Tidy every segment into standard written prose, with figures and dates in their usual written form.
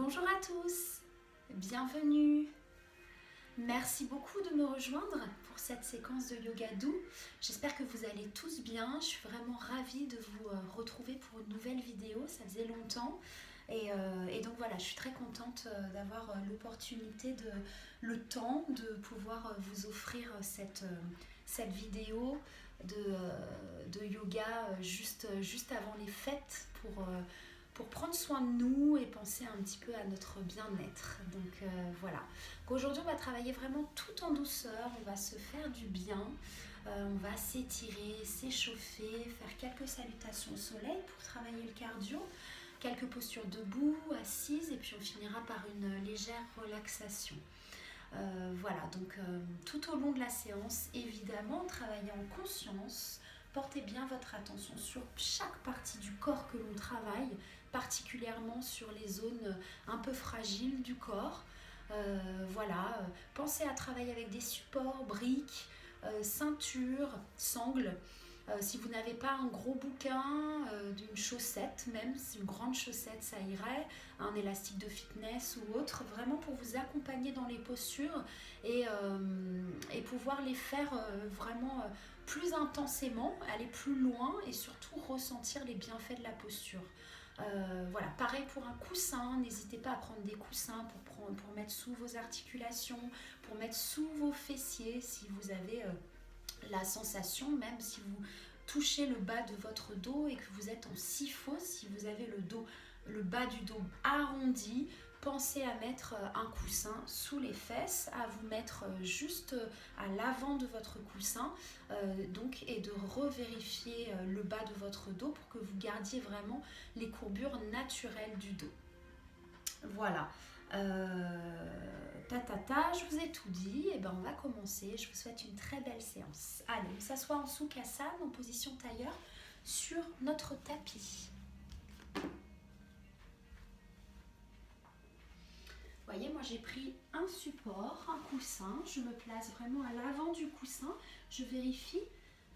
Bonjour à tous, bienvenue. Merci beaucoup de me rejoindre pour cette séquence de yoga doux. J'espère que vous allez tous bien. Je suis vraiment ravie de vous retrouver pour une nouvelle vidéo. Ça faisait longtemps. Et donc voilà, je suis très contente d'avoir l'opportunité, le temps de pouvoir vous offrir cette vidéo de yoga juste avant les fêtes pour prendre soin de nous et penser un petit peu à notre bien-être. Donc voilà. Aujourd'hui, on va travailler vraiment tout en douceur. On va se faire du bien. On va s'étirer, s'échauffer, faire quelques salutations au soleil pour travailler le cardio. Quelques postures debout, assises, et puis on finira par une légère relaxation. Voilà, donc tout au long de la séance, évidemment, travaillez en conscience. Portez bien votre attention sur chaque partie du corps que l'on travaille, particulièrement sur les zones un peu fragiles du corps. Voilà, pensez à travailler avec des supports, briques, ceintures, sangles. Si vous n'avez pas un gros bouquin, d'une chaussette même, si une grande chaussette ça irait, un élastique de fitness ou autre, vraiment pour vous accompagner dans les postures et pouvoir les faire vraiment plus intensément, aller plus loin et surtout ressentir les bienfaits de la posture. Voilà, pareil pour un coussin, n'hésitez pas à prendre des coussins pour mettre sous vos articulations, pour mettre sous vos fessiers si vous avez la sensation, même si vous touchez le bas de votre dos et que vous êtes en sipho, si vous avez le bas du dos arrondi, pensez à mettre un coussin sous les fesses, à vous mettre juste à l'avant de votre coussin donc, et de revérifier le bas de votre dos pour que vous gardiez vraiment les courbures naturelles du dos. Voilà. Je vous ai tout dit, et ben on va commencer. Je vous souhaite une très belle séance. Allez, on s'assoit en Sukhasana, en position tailleur, sur notre tapis. Vous voyez, moi j'ai pris un support, un coussin. Je me place vraiment à l'avant du coussin. Je vérifie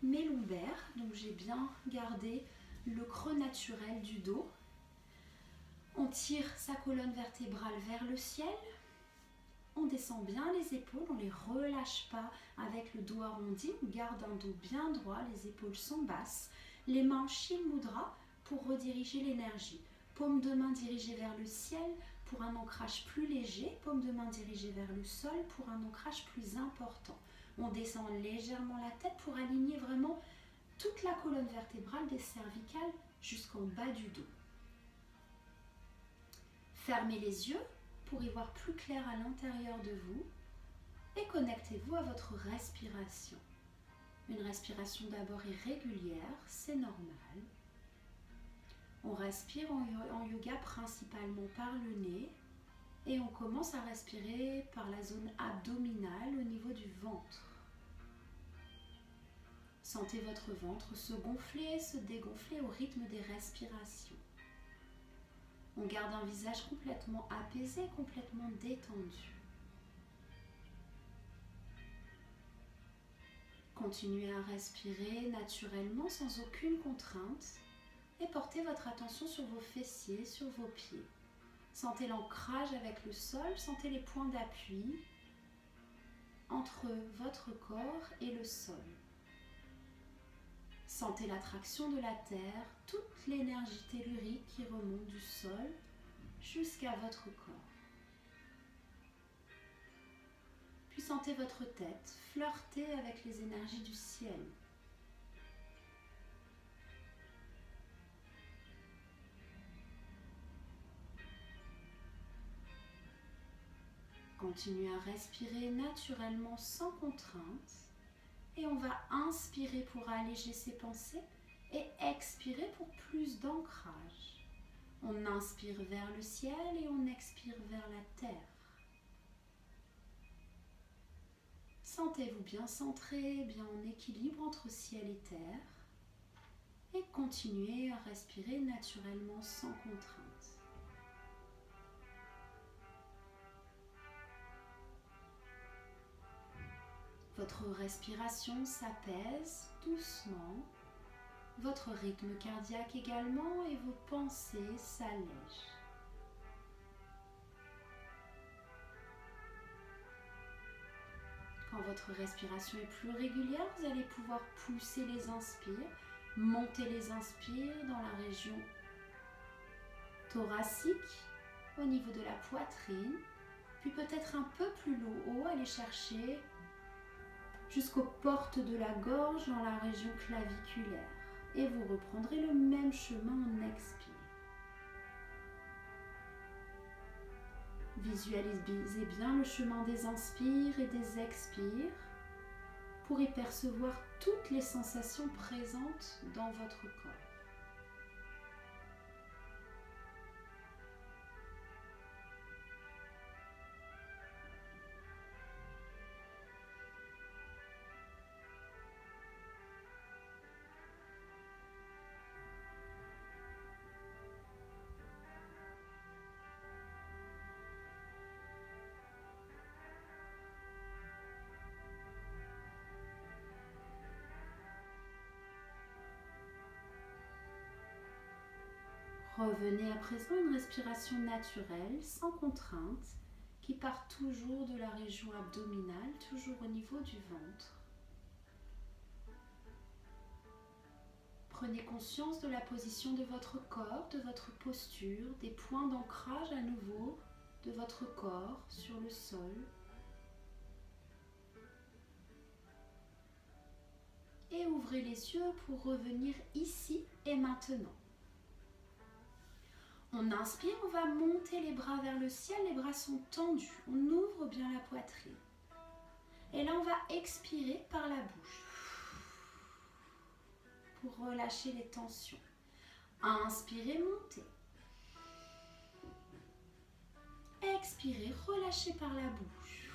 mes lombaires, donc j'ai bien gardé le creux naturel du dos. On tire sa colonne vertébrale vers le ciel. On descend bien les épaules, on ne les relâche pas avec le dos arrondi. On garde un dos bien droit, les épaules sont basses. Les mains en Shin Mudra pour rediriger l'énergie. Paume de main dirigée vers le ciel pour un ancrage plus léger. Paume de main dirigée vers le sol pour un ancrage plus important. On descend légèrement la tête pour aligner vraiment toute la colonne vertébrale des cervicales jusqu'en bas du dos. Fermez les yeux pour y voir plus clair à l'intérieur de vous et connectez-vous à votre respiration. Une respiration d'abord irrégulière, c'est normal. On respire en yoga principalement par le nez et on commence à respirer par la zone abdominale au niveau du ventre. Sentez votre ventre se gonfler, se dégonfler au rythme des respirations. On garde un visage complètement apaisé, complètement détendu. Continuez à respirer naturellement sans aucune contrainte et portez votre attention sur vos fessiers, sur vos pieds. Sentez l'ancrage avec le sol, sentez les points d'appui entre votre corps et le sol. Sentez l'attraction de la terre, toute l'énergie tellurique qui remonte du sol jusqu'à votre corps. Puis sentez votre tête flirter avec les énergies du ciel. Continuez à respirer naturellement sans contrainte. Et on va inspirer pour alléger ses pensées et expirer pour plus d'ancrage. On inspire vers le ciel et on expire vers la terre. Sentez-vous bien centré, bien en équilibre entre ciel et terre. Et continuez à respirer naturellement sans contrainte. Votre respiration s'apaise doucement, votre rythme cardiaque également et vos pensées s'allègent. Quand votre respiration est plus régulière, vous allez pouvoir pousser les inspires, monter les inspires dans la région thoracique, au niveau de la poitrine, puis peut-être un peu plus haut, aller chercher jusqu'aux portes de la gorge dans la région claviculaire. Et vous reprendrez le même chemin en expire. Visualisez bien le chemin des inspires et des expires pour y percevoir toutes les sensations présentes dans votre corps. Revenez à présent à une respiration naturelle, sans contrainte, qui part toujours de la région abdominale, toujours au niveau du ventre. Prenez conscience de la position de votre corps, de votre posture, des points d'ancrage à nouveau de votre corps sur le sol. Et ouvrez les yeux pour revenir ici et maintenant. On inspire, on va monter les bras vers le ciel, les bras sont tendus, on ouvre bien la poitrine. Et là, on va expirer par la bouche pour relâcher les tensions. Inspirez, montez. Expirez, relâchez par la bouche.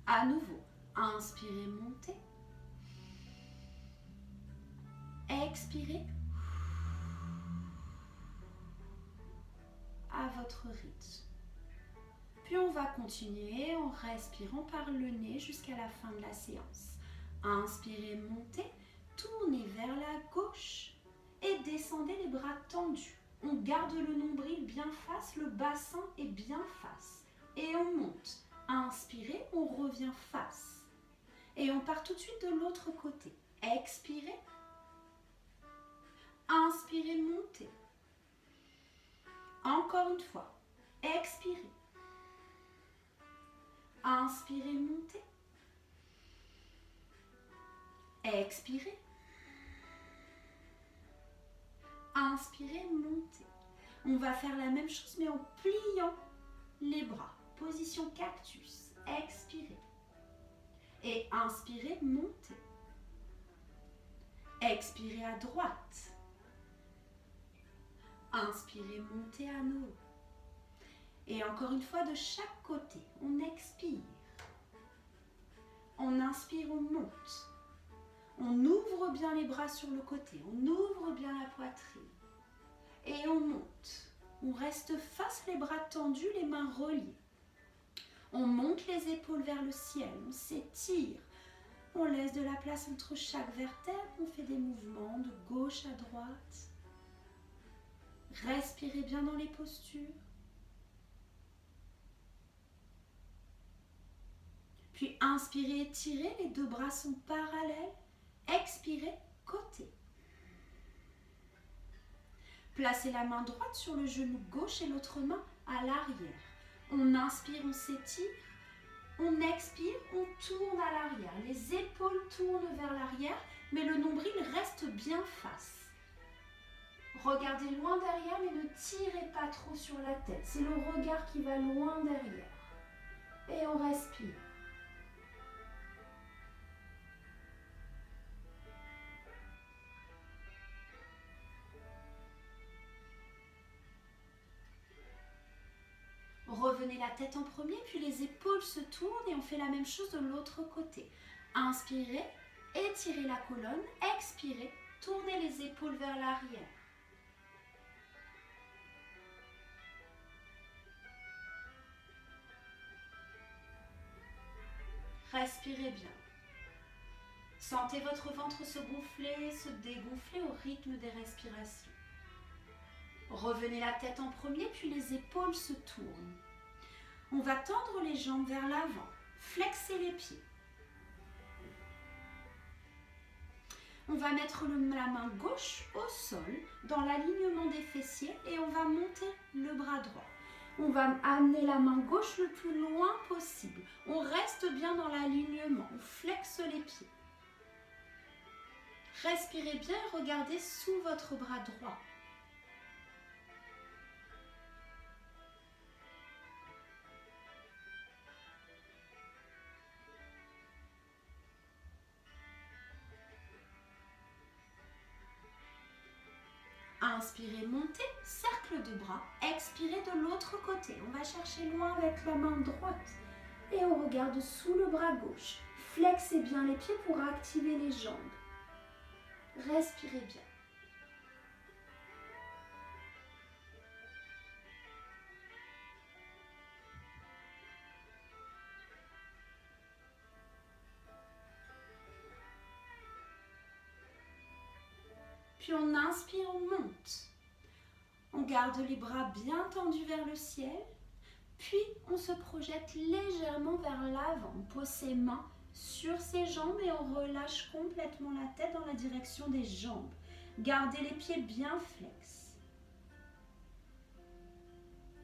À nouveau, inspirez, montez. Expirez à votre rythme. Puis on va continuer en respirant par le nez jusqu'à la fin de la séance. Inspirez, montez, tournez vers la gauche et descendez les bras tendus. On garde le nombril bien face, le bassin est bien face. Et on monte. Inspirez, on revient face. Et on part tout de suite de l'autre côté. Expirez. Inspirez, montez. Encore une fois. Expirez. Inspirez, montez. Expirez. Inspirez, montez. On va faire la même chose mais en pliant les bras. Position cactus. Expirez. Et inspirez, montez. Expirez à droite. Inspirez, montez à nouveau. Et encore une fois de chaque côté, on expire. On inspire, on monte. On ouvre bien les bras sur le côté, on ouvre bien la poitrine. Et on monte. On reste face, les bras tendus, les mains reliées. On monte les épaules vers le ciel, on s'étire. On laisse de la place entre chaque vertèbre, on fait des mouvements de gauche à droite. Respirez bien dans les postures. Puis inspirez, étirez, les deux bras sont parallèles. Expirez, côté. Placez la main droite sur le genou gauche et l'autre main à l'arrière. On inspire, on s'étire. On expire, on tourne à l'arrière. Les épaules tournent vers l'arrière, mais le nombril reste bien face. Regardez loin derrière, mais ne tirez pas trop sur la tête. C'est le regard qui va loin derrière. Et on respire. Revenez la tête en premier, puis les épaules se tournent et on fait la même chose de l'autre côté. Inspirez, étirez la colonne, expirez, tournez les épaules vers l'arrière. Respirez bien. Sentez votre ventre se gonfler, se dégonfler au rythme des respirations. Revenez la tête en premier, puis les épaules se tournent. On va tendre les jambes vers l'avant, flexer les pieds. On va mettre la main gauche au sol, dans l'alignement des fessiers et on va monter le bras droit. On va amener la main gauche le plus loin possible. On reste bien dans l'alignement, on flexe les pieds. Respirez bien et regardez sous votre bras droit. Inspirez, montez, cercle de bras. Expirez de l'autre côté. On va chercher loin avec la main droite. Et on regarde sous le bras gauche. Flexez bien les pieds pour activer les jambes. Respirez bien. Puis on inspire, on monte. On garde les bras bien tendus vers le ciel. Puis on se projette légèrement vers l'avant. On pose ses mains sur ses jambes et on relâche complètement la tête dans la direction des jambes. Gardez les pieds bien flex.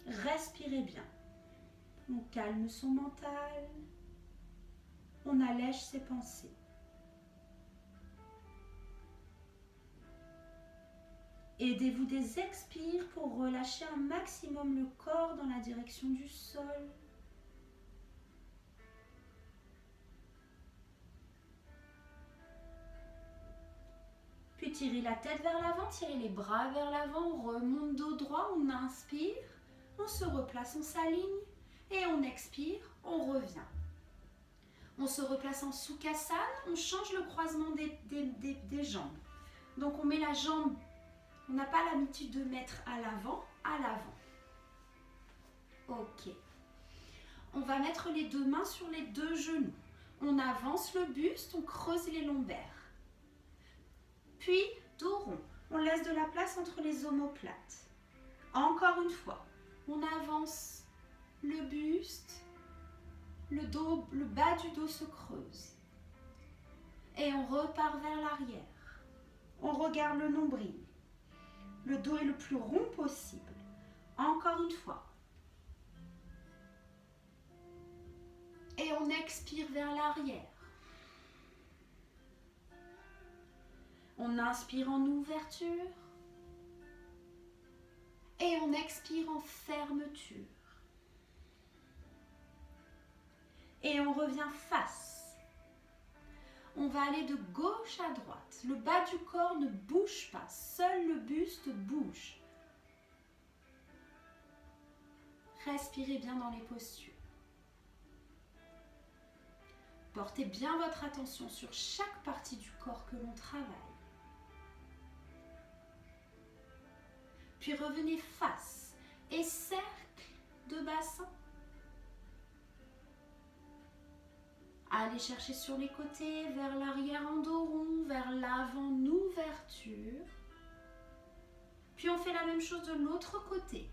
Respirez bien. On calme son mental. On allège ses pensées. Aidez-vous des expires pour relâcher un maximum le corps dans la direction du sol. Puis tirez la tête vers l'avant, tirez les bras vers l'avant, on remonte dos droit, on inspire, on se replace, on s'aligne et on expire, on revient. On se replace en Sukhasana, on change le croisement des jambes. Donc on met la jambe. On n'a pas l'habitude de mettre à l'avant, à l'avant. Ok. On va mettre les deux mains sur les deux genoux. On avance le buste, on creuse les lombaires. Puis, dos rond. On laisse de la place entre les omoplates. Encore une fois, on avance le buste, le bas du dos se creuse. Et on repart vers l'arrière. On regarde le nombril. Le dos est le plus rond possible. Encore une fois. Et on expire vers l'arrière. On inspire en ouverture. Et on expire en fermeture. Et on revient face. On va aller de gauche à droite. Le bas du corps ne bouge pas. Seul le buste bouge. Respirez bien dans les postures. Portez bien votre attention sur chaque partie du corps que l'on travaille. Puis revenez face et cercle de bassin. Allez chercher sur les côtés, vers l'arrière en dos rond, vers l'avant en ouverture. Puis on fait la même chose de l'autre côté.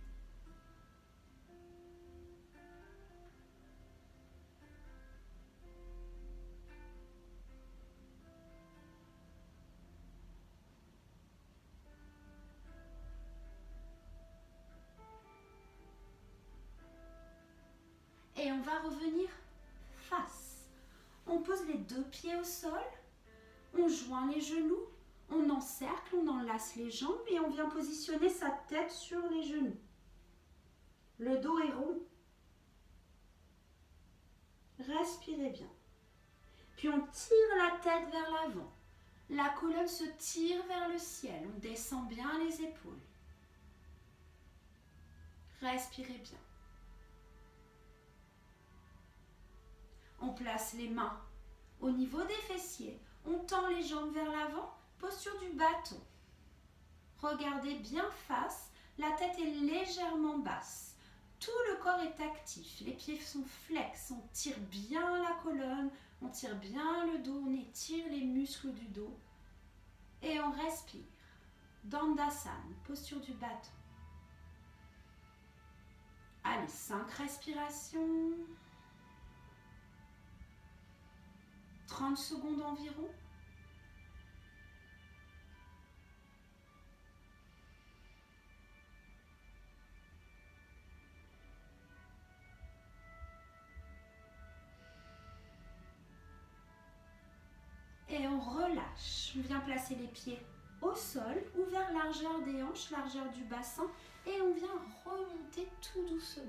Et on va revenir face. On pose les deux pieds au sol, on joint les genoux, on encercle, on enlace les jambes et on vient positionner sa tête sur les genoux. Le dos est rond. Respirez bien. Puis on tire la tête vers l'avant. La colonne se tire vers le ciel. On descend bien les épaules. Respirez bien. On place les mains au niveau des fessiers. On tend les jambes vers l'avant. Posture du bâton. Regardez bien face. La tête est légèrement basse. Tout le corps est actif. Les pieds sont flex. On tire bien la colonne. On tire bien le dos. On étire les muscles du dos. Et on respire. Dandasana, posture du bâton. Allez, 5 respirations. 30 secondes environ. Et on relâche. On vient placer les pieds au sol, ouvert largeur des hanches, largeur du bassin. Et on vient remonter tout doucement.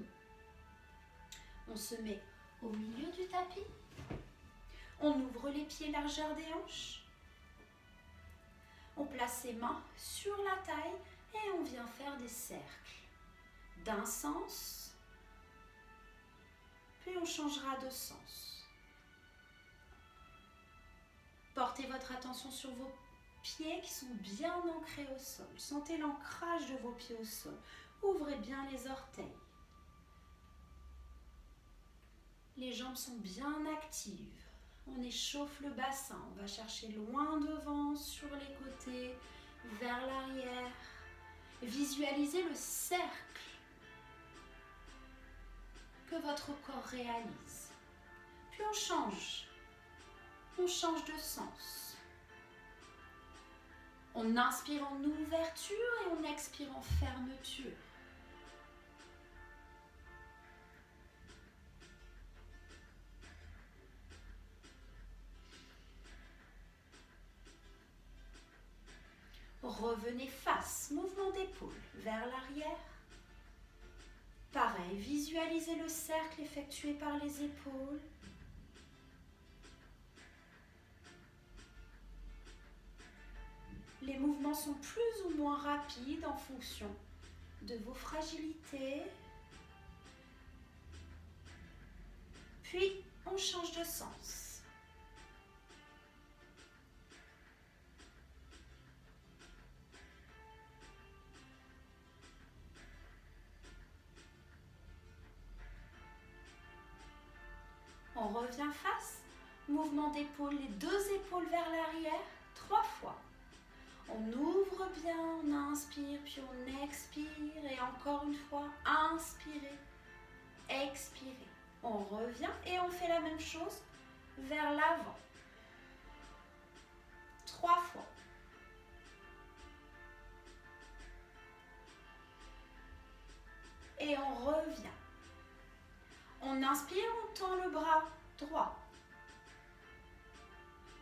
On se met au milieu du tapis. On ouvre les pieds largeur des hanches. On place ses mains sur la taille et on vient faire des cercles d'un sens. Puis on changera de sens. Portez votre attention sur vos pieds qui sont bien ancrés au sol. Sentez l'ancrage de vos pieds au sol. Ouvrez bien les orteils. Les jambes sont bien actives. On échauffe le bassin. On va chercher loin devant, sur les côtés, vers l'arrière. Visualisez le cercle que votre corps réalise. Puis on change. On change de sens. On inspire en ouverture et on expire en fermeture. Revenez face, mouvement d'épaule vers l'arrière. Pareil, visualisez le cercle effectué par les épaules. Les mouvements sont plus ou moins rapides en fonction de vos fragilités. Puis, on change de sens. On revient face, mouvement d'épaule, les deux épaules vers l'arrière, 3 fois. On ouvre bien, on inspire, puis on expire, et encore une fois, inspirez, expirez. On revient et on fait la même chose vers l'avant. 3 fois. Et on revient. On inspire, on tend le bras droit.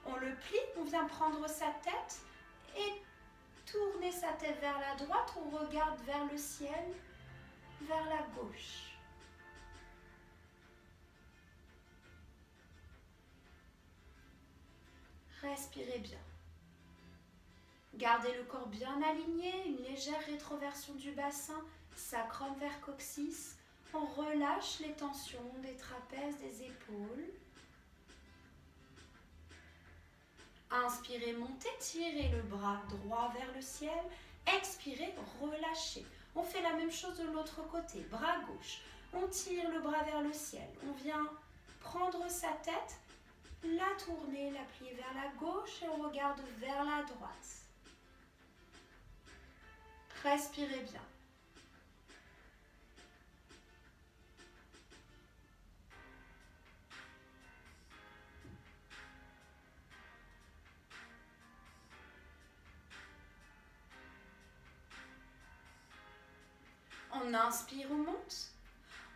On le plie, on vient prendre sa tête et tourner sa tête vers la droite. On regarde vers le ciel, vers la gauche. Respirez bien. Gardez le corps bien aligné, une légère rétroversion du bassin, sacrum vers coccyx. On relâche les tensions des trapèzes, des épaules. Inspirez, montez, tirez le bras droit vers le ciel. Expirez, relâchez. On fait la même chose de l'autre côté, bras gauche. On tire le bras vers le ciel. On vient prendre sa tête, la tourner, la plier vers la gauche et on regarde vers la droite. Respirez bien. On inspire, on monte.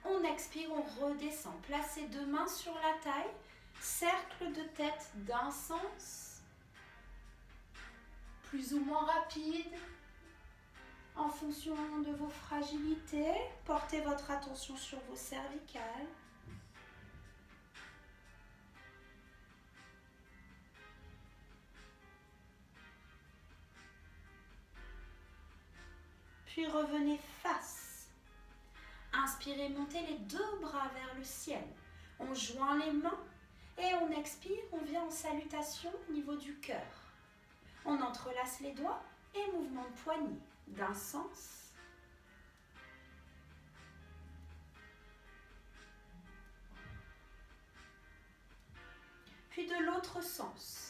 On expire, on redescend. Placez 2 mains sur la taille. Cercle de tête d'un sens. Plus ou moins rapide. En fonction de vos fragilités. Portez votre attention sur vos cervicales. Puis revenez face. Inspirez, montez les 2 bras vers le ciel. On joint les mains et on expire, on vient en salutation au niveau du cœur. On entrelace les doigts et mouvement de poignet d'un sens. Puis de l'autre sens.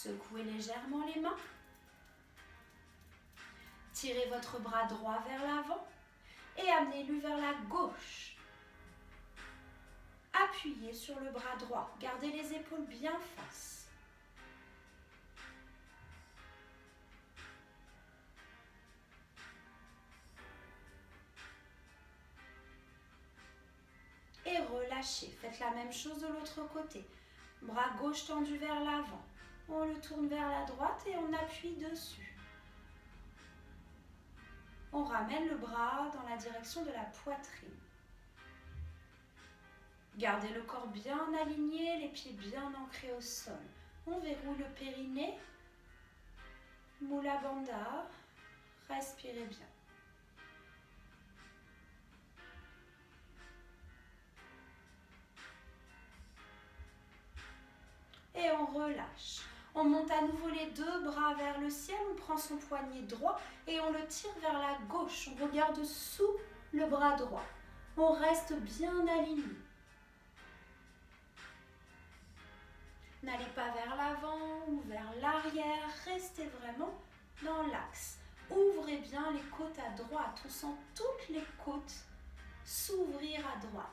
Secouez légèrement les mains. Tirez votre bras droit vers l'avant et amenez-le vers la gauche. Appuyez sur le bras droit. Gardez les épaules bien face. Et relâchez. Faites la même chose de l'autre côté. Bras gauche tendu vers l'avant. On le tourne vers la droite et on appuie dessus. On ramène le bras dans la direction de la poitrine. Gardez le corps bien aligné, les pieds bien ancrés au sol. On verrouille le périnée. Mula Bandha. Respirez bien. Et on relâche. On monte à nouveau les deux bras vers le ciel. On prend son poignet droit et on le tire vers la gauche. On regarde sous le bras droit. On reste bien aligné. N'allez pas vers l'avant ou vers l'arrière. Restez vraiment dans l'axe. Ouvrez bien les côtes à droite. On sent toutes les côtes s'ouvrir à droite.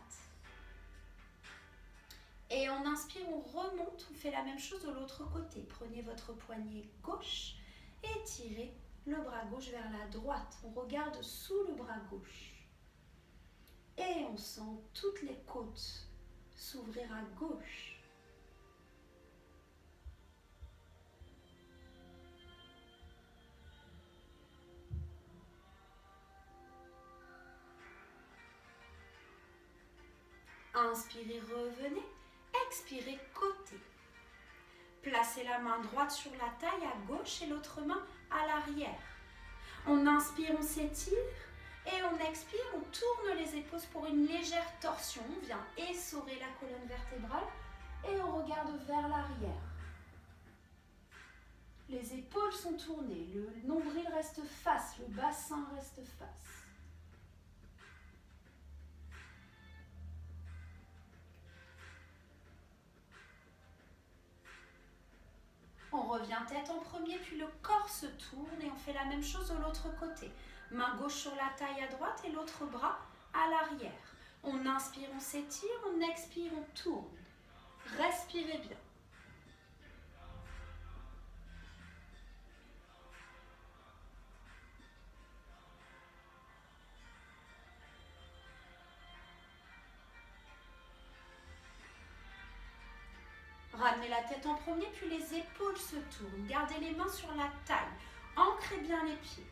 Et on inspire, on remonte, on fait la même chose de l'autre côté. Prenez votre poignet gauche et tirez le bras gauche vers la droite. On regarde sous le bras gauche. Et on sent toutes les côtes s'ouvrir à gauche. Inspirez, revenez. Expirez, côté. Placez la main droite sur la taille à gauche et l'autre main à l'arrière. On inspire, on s'étire et on expire, on tourne les épaules pour une légère torsion. On vient essorer la colonne vertébrale et on regarde vers l'arrière. Les épaules sont tournées, le nombril reste face, le bassin reste face. On revient tête en premier, puis le corps se tourne et on fait la même chose de l'autre côté. Main gauche sur la taille à droite et l'autre bras à l'arrière. On inspire, on s'étire, on expire, on tourne. Respirez bien. Ramenez la tête en premier, puis les épaules se tournent. Gardez les mains sur la taille. Ancrez bien les pieds.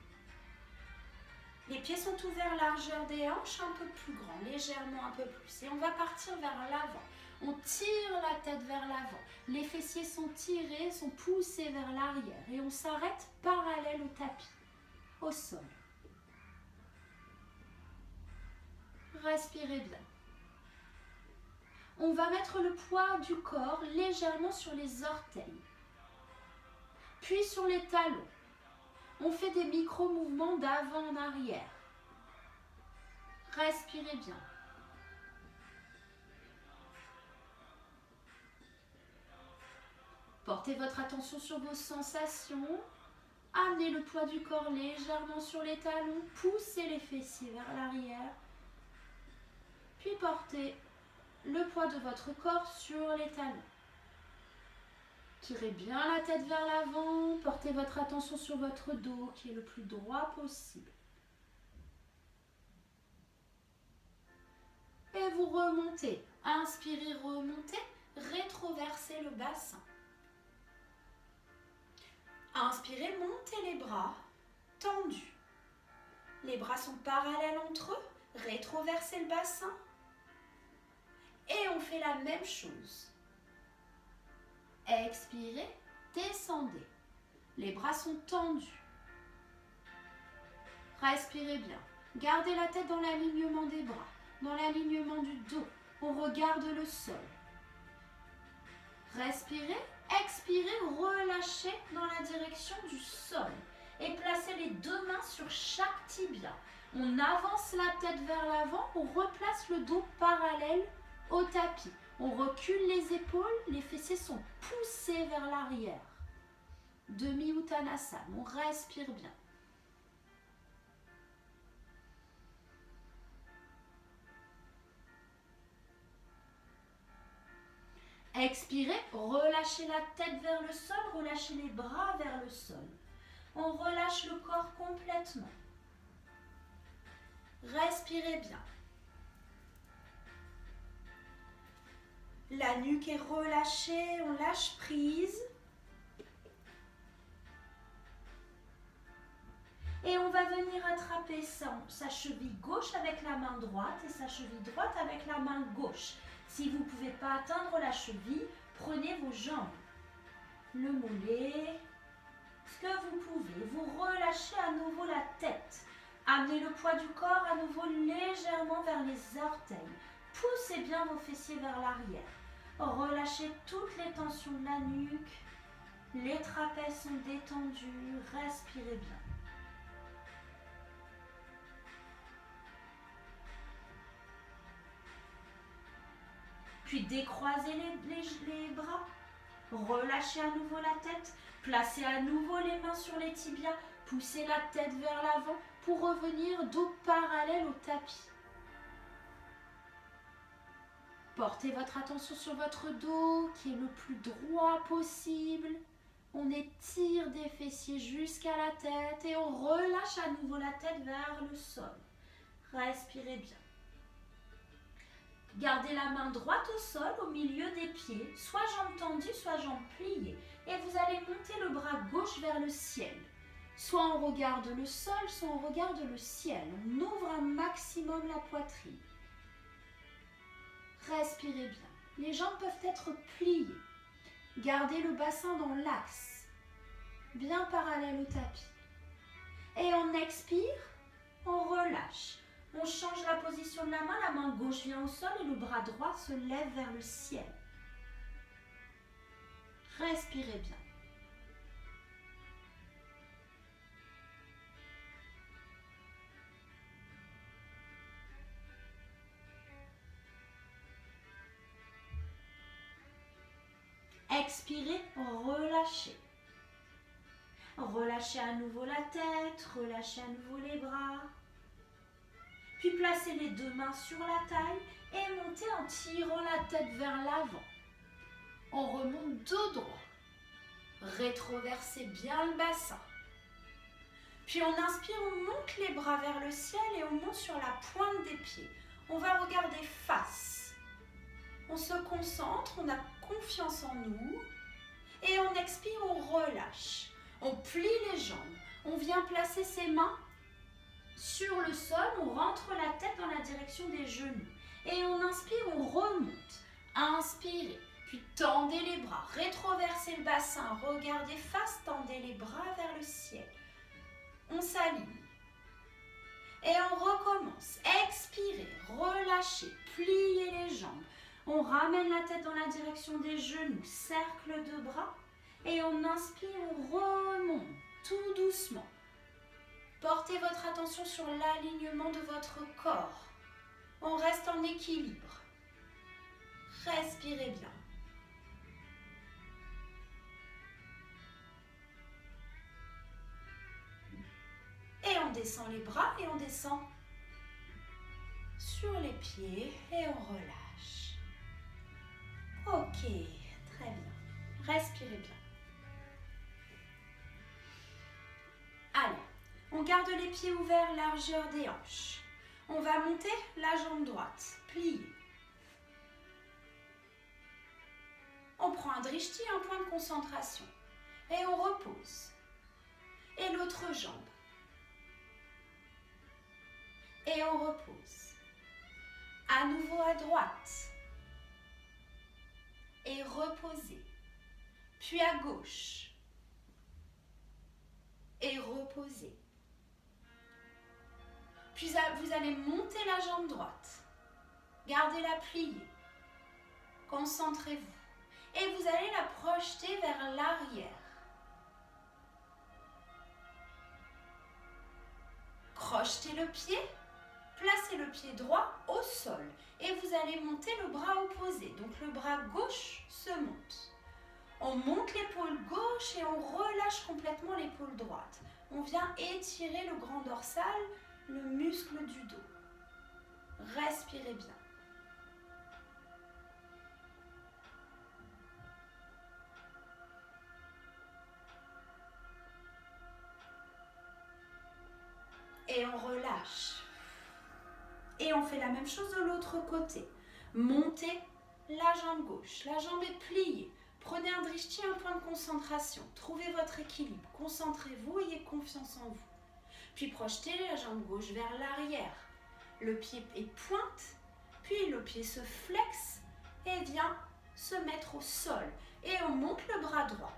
Les pieds sont ouverts, largeur des hanches, un peu plus grand, légèrement un peu plus. Et on va partir vers l'avant. On tire la tête vers l'avant. Les fessiers sont tirés, sont poussés vers l'arrière. Et on s'arrête parallèle au tapis, au sol. Respirez bien. On va mettre le poids du corps légèrement sur les orteils, puis sur les talons. On fait des micro-mouvements d'avant en arrière. Respirez bien. Portez votre attention sur vos sensations. Amenez le poids du corps légèrement sur les talons. Poussez les fessiers vers l'arrière. Puis portez le poids de votre corps sur les talons. Tirez bien la tête vers l'avant. Portez votre attention sur votre dos qui est le plus droit possible. Et vous remontez. Inspirez, remontez. Rétroversez le bassin. Inspirez, montez les bras tendus. Les bras sont parallèles entre eux. Rétroversez le bassin. Et on fait la même chose. Expirez, descendez. Les bras sont tendus. Respirez bien. Gardez la tête dans l'alignement des bras, dans l'alignement du dos. On regarde le sol. Respirez, expirez, relâchez dans la direction du sol. Et placez les deux mains sur chaque tibia. On avance la tête vers l'avant, on replace le dos parallèle au tapis. On recule les épaules, les fessiers sont poussés vers l'arrière. Demi-Uttanasana, on respire bien. Expirez, relâchez la tête vers le sol, relâchez les bras vers le sol. On relâche le corps complètement. Respirez bien. La nuque est relâchée, on lâche prise. Et on va venir attraper sa cheville gauche avec la main droite et sa cheville droite avec la main gauche. Si vous ne pouvez pas atteindre la cheville, prenez vos jambes. Le mollet, ce que vous pouvez. Vous relâchez à nouveau la tête. Amenez le poids du corps à nouveau légèrement vers les orteils. Poussez bien vos fessiers vers l'arrière. Relâchez toutes les tensions de la nuque. Les trapèzes sont détendus. Respirez bien. Puis décroisez les bras. Relâchez à nouveau la tête. Placez à nouveau les mains sur les tibias. Poussez la tête vers l'avant pour revenir dos parallèle au tapis. Portez votre attention sur votre dos qui est le plus droit possible. On étire des fessiers jusqu'à la tête et on relâche à nouveau la tête vers le sol. Respirez bien. Gardez la main droite au sol, au milieu des pieds, soit jambes tendues, soit jambes pliées. Et vous allez monter le bras gauche vers le ciel. Soit on regarde le sol, soit on regarde le ciel. On ouvre un maximum la poitrine. Respirez bien. Les jambes peuvent être pliées. Gardez le bassin dans l'axe, bien parallèle au tapis. Et on expire, on relâche. On change la position de la main gauche vient au sol et le bras droit se lève vers le ciel. Respirez bien. Expirez, relâchez. Relâchez à nouveau la tête, relâchez à nouveau les bras. Puis placez les deux mains sur la taille et montez en tirant la tête vers l'avant. On remonte dos droit. Rétroversez bien le bassin. Puis on inspire, on monte les bras vers le ciel et on monte sur la pointe des pieds. On va regarder face. On se concentre, on a confiance en nous. Et on expire, on relâche. On plie les jambes. On vient placer ses mains sur le sol, on rentre la tête dans la direction des genoux. Et on inspire, on remonte. Inspirez, puis tendez les bras, rétroversez le bassin, regardez face, tendez les bras vers le ciel. On s'aligne. Et on recommence. Expirez, relâchez, pliez les jambes. On ramène la tête dans la direction des genoux, cercle de bras. Et on inspire, on remonte, tout doucement. Portez votre attention sur l'alignement de votre corps. On reste en équilibre. Respirez bien. Et on descend les bras et on descend sur les pieds et on relâche. Ok, très bien. Respirez bien. Allez. On garde les pieds ouverts, largeur des hanches. On va monter la jambe droite, pliée. On prend un drishti, un point de concentration. Et on repose. Et l'autre jambe. Et on repose. À nouveau à droite. Et reposez. Puis à gauche. Et reposez. Puis vous allez monter la jambe droite. Gardez-la pliée. Concentrez-vous. Et vous allez la projeter vers l'arrière. Crochetez le pied. Placez le pied droit au sol. Et vous allez monter le bras opposé. Donc le bras gauche se monte. On monte l'épaule gauche et on relâche complètement l'épaule droite. On vient étirer le grand dorsal, le muscle du dos. Respirez bien. Et on relâche. Et on fait la même chose de l'autre côté. Montez la jambe gauche, la jambe est pliée. Prenez un drishti, un point de concentration. Trouvez votre équilibre. Concentrez-vous, ayez confiance en vous. Puis projetez la jambe gauche vers l'arrière. Le pied est pointe, puis le pied se flexe et vient se mettre au sol. Et on monte le bras droit.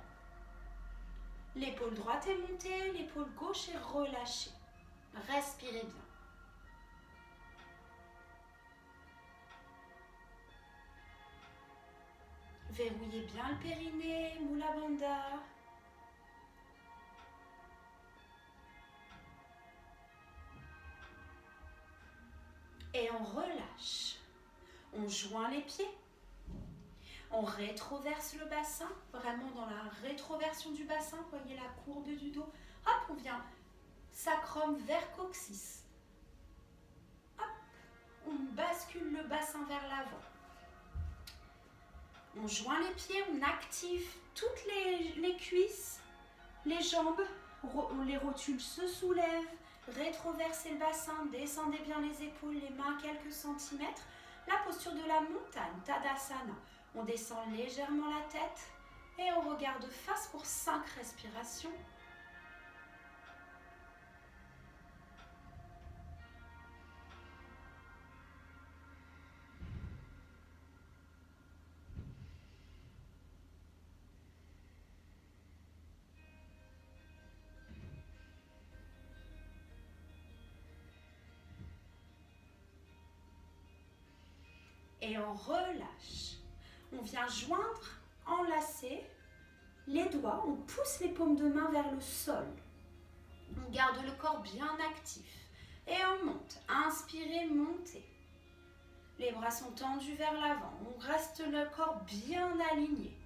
L'épaule droite est montée, l'épaule gauche est relâchée. Respirez bien. Verrouillez bien le périnée, Mula Bandha. Et on relâche. On joint les pieds. On rétroverse le bassin, vraiment dans la rétroversion du bassin. Voyez la courbe du dos. Hop, on vient sacrum vers coccyx. Hop, on bascule le bassin vers l'avant. On joint les pieds, on active toutes les cuisses, les jambes, les rotules se soulèvent, rétroversez le bassin, descendez bien les épaules, les mains quelques centimètres. La posture de la montagne, Tadasana. On descend légèrement la tête et on regarde face pour 5 respirations. Et on relâche. On vient joindre, enlacer les doigts. On pousse les paumes de main vers le sol. On garde le corps bien actif. Et on monte. Inspirez, montez. Les bras sont tendus vers l'avant. On reste le corps bien aligné.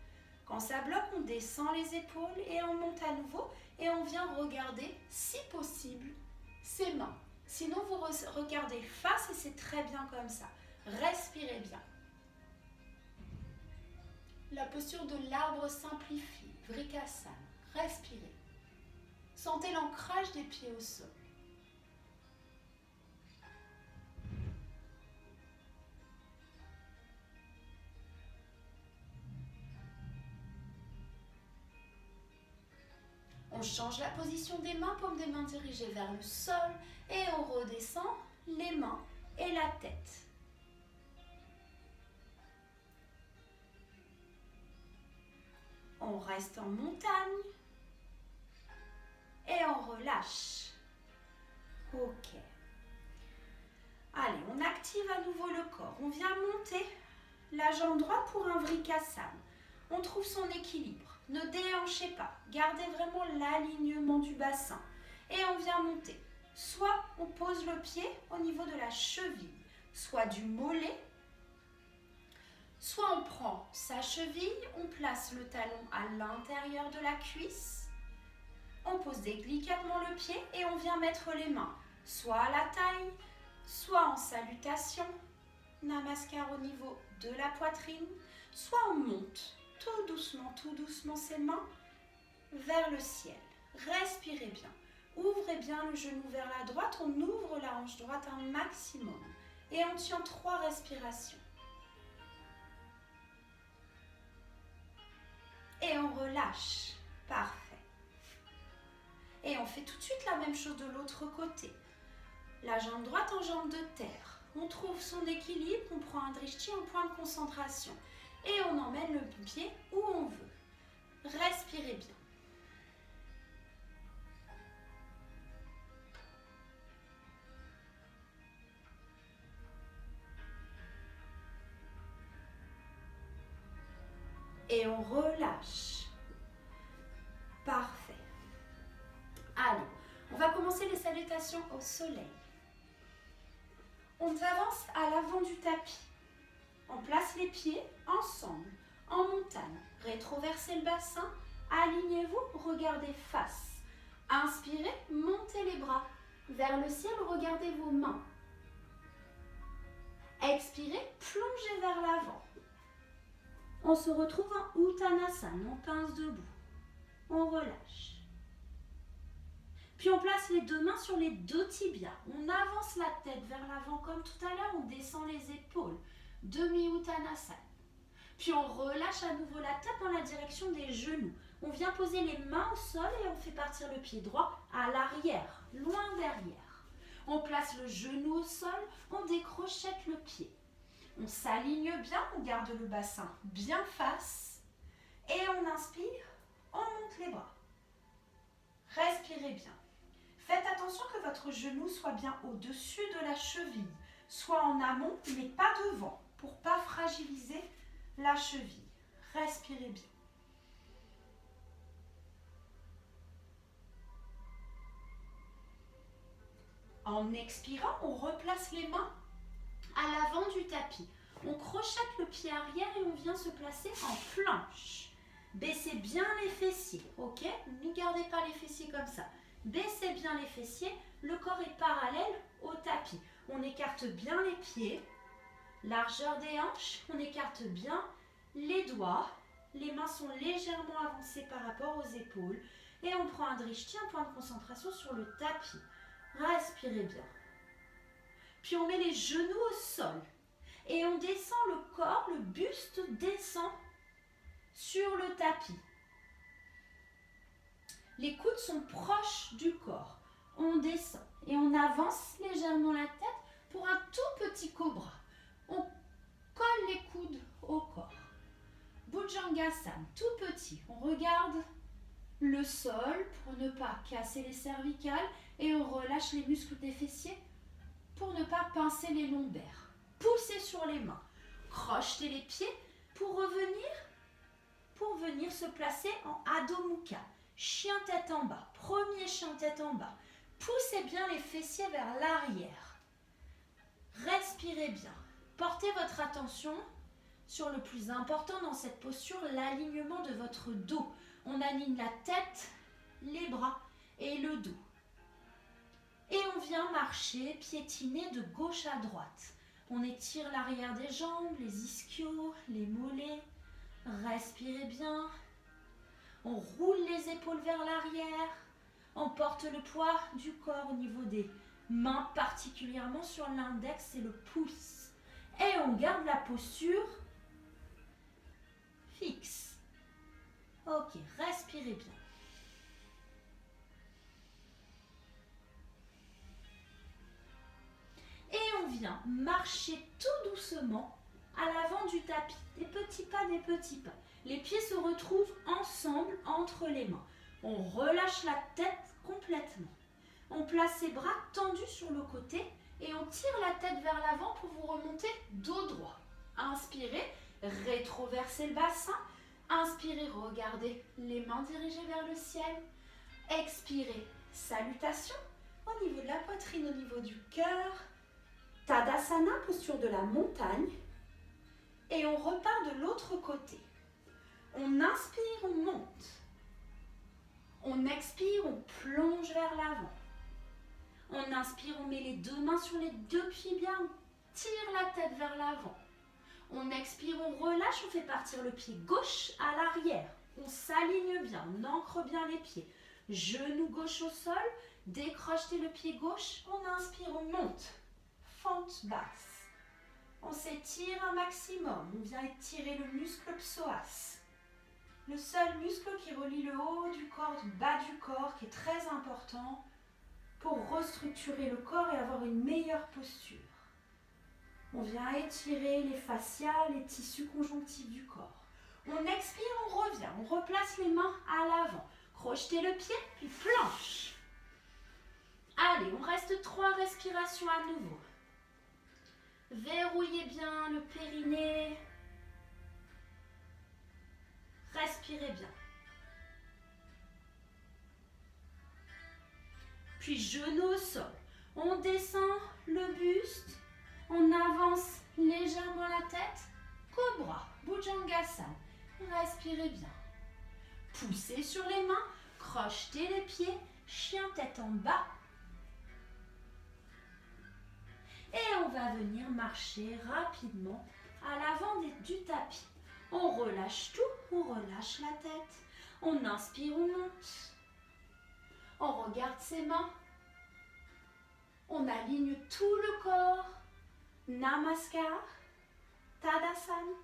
Quand ça bloque, on descend les épaules et on monte à nouveau. Et on vient regarder, si possible, ses mains. Sinon, vous regardez face et c'est très bien comme ça. Respirez bien. La posture de l'arbre simplifie, Vrikasana. Respirez. Sentez l'ancrage des pieds au sol. On change la position des mains, paumes des mains dirigées vers le sol et on redescend les mains et la tête. On reste en montagne et on relâche. Ok. Allez, on active à nouveau le corps. On vient monter la jambe droite pour un Vrikasana. On trouve son équilibre. Ne déhanchez pas. Gardez vraiment l'alignement du bassin. Et on vient monter. Soit on pose le pied au niveau de la cheville, soit du mollet. Soit on prend sa cheville, on place le talon à l'intérieur de la cuisse. On pose délicatement le pied et on vient mettre les mains soit à la taille, soit en salutation, namaskar au niveau de la poitrine, soit on monte tout doucement ses mains vers le ciel. Respirez bien. Ouvrez bien le genou vers la droite. On ouvre la hanche droite un maximum. Et on tient 3 respirations. Et on relâche. Parfait. Et on fait tout de suite la même chose de l'autre côté. La jambe droite en jambe de terre. On trouve son équilibre. On prend un drishti en point de concentration. Et on emmène le pied où on veut. Respirez bien. Et on relâche. Parfait. Allez, on va commencer les salutations au soleil. On avance à l'avant du tapis. On place les pieds ensemble. en montagne. Rétroversez le bassin, alignez-vous, regardez face. Inspirez, montez les bras. Vers le ciel, regardez vos mains. Expirez, plongez vers l'avant. On se retrouve en Uttanasana, on pince debout. On relâche. Puis on place les deux mains sur les deux tibias. On avance la tête vers l'avant comme tout à l'heure, on descend les épaules. Demi-Uttanasana. Puis on relâche à nouveau la tête dans la direction des genoux. On vient poser les mains au sol et on fait partir le pied droit à l'arrière, loin derrière. On place le genou au sol, on décrochette le pied. On s'aligne bien, on garde le bassin bien face. Et on inspire, on monte les bras. Respirez bien. Faites attention que votre genou soit bien au-dessus de la cheville, soit en amont mais pas devant, pour ne pas fragiliser la cheville. Respirez bien. En expirant, on replace les mains à l'avant du tapis. On crochette le pied arrière et on vient se placer en planche. Baissez bien les fessiers, ok? Ne gardez pas les fessiers comme ça. Baissez bien les fessiers, le corps est parallèle au tapis. On écarte bien les pieds, largeur des hanches, on écarte bien les doigts. Les mains sont légèrement avancées par rapport aux épaules. Et on prend un drishti, un point de concentration sur le tapis. Respirez bien. Puis on met les genoux au sol. Et on descend le corps, le buste descend sur le tapis. Les coudes sont proches du corps. On descend et on avance légèrement la tête pour un tout petit cobra. On colle les coudes au corps. Bhujangasana, tout petit. On regarde le sol pour ne pas casser les cervicales et on relâche les muscles des fessiers pour ne pas pincer les lombaires. Poussez sur les mains. Crochetez les pieds pour venir se placer en Adho Mukha. Chien tête en bas. Premier chien tête en bas. Poussez bien les fessiers vers l'arrière. Respirez bien. Portez votre attention sur le plus important dans cette posture, l'alignement de votre dos. On aligne la tête, les bras et le dos. Et on vient marcher, piétiner de gauche à droite. On étire l'arrière des jambes, les ischios, les mollets. Respirez bien. On roule les épaules vers l'arrière. On porte le poids du corps au niveau des mains, particulièrement sur l'index et le pouce. Et on garde la posture fixe. Ok, respirez bien. Et on vient marcher tout doucement à l'avant du tapis. Des petits pas, des petits pas. Les pieds se retrouvent ensemble entre les mains. On relâche la tête complètement. On place ses bras tendus sur le côté et on tire la tête vers l'avant pour vous remonter dos droit. Inspirez, rétroversez le bassin. Inspirez, regardez les mains dirigées vers le ciel. Expirez, salutation au niveau de la poitrine, au niveau du cœur. Tadasana, posture de la montagne. Et on repart de l'autre côté. On inspire, on monte. On expire, on plonge vers l'avant. On inspire, on met les deux mains sur les deux pieds bien. On tire la tête vers l'avant. On expire, on relâche, on fait partir le pied gauche à l'arrière. On s'aligne bien, on ancre bien les pieds. Genou gauche au sol, décrochez le pied gauche. On inspire, on monte. Fente basse. On s'étire un maximum. On vient étirer le muscle psoas. Le seul muscle qui relie le haut du corps, du bas du corps, qui est très important pour restructurer le corps et avoir une meilleure posture. On vient étirer les fascias, les tissus conjonctifs du corps. On expire, on revient, on replace les mains à l'avant. Crochetez le pied, puis planche. Allez, on reste 3 respirations à nouveau. Verrouillez bien le périnée. Respirez bien. Puis genou au sol. On descend le buste. On avance légèrement la tête. Cobra, Bhujangasana. Respirez bien. Poussez sur les mains, crochetez les pieds, chien tête en bas. Et on va venir marcher rapidement à l'avant du tapis. On relâche tout, on relâche la tête. On inspire, on monte. On regarde ses mains. On aligne tout le corps. Namaskar, Tadasana.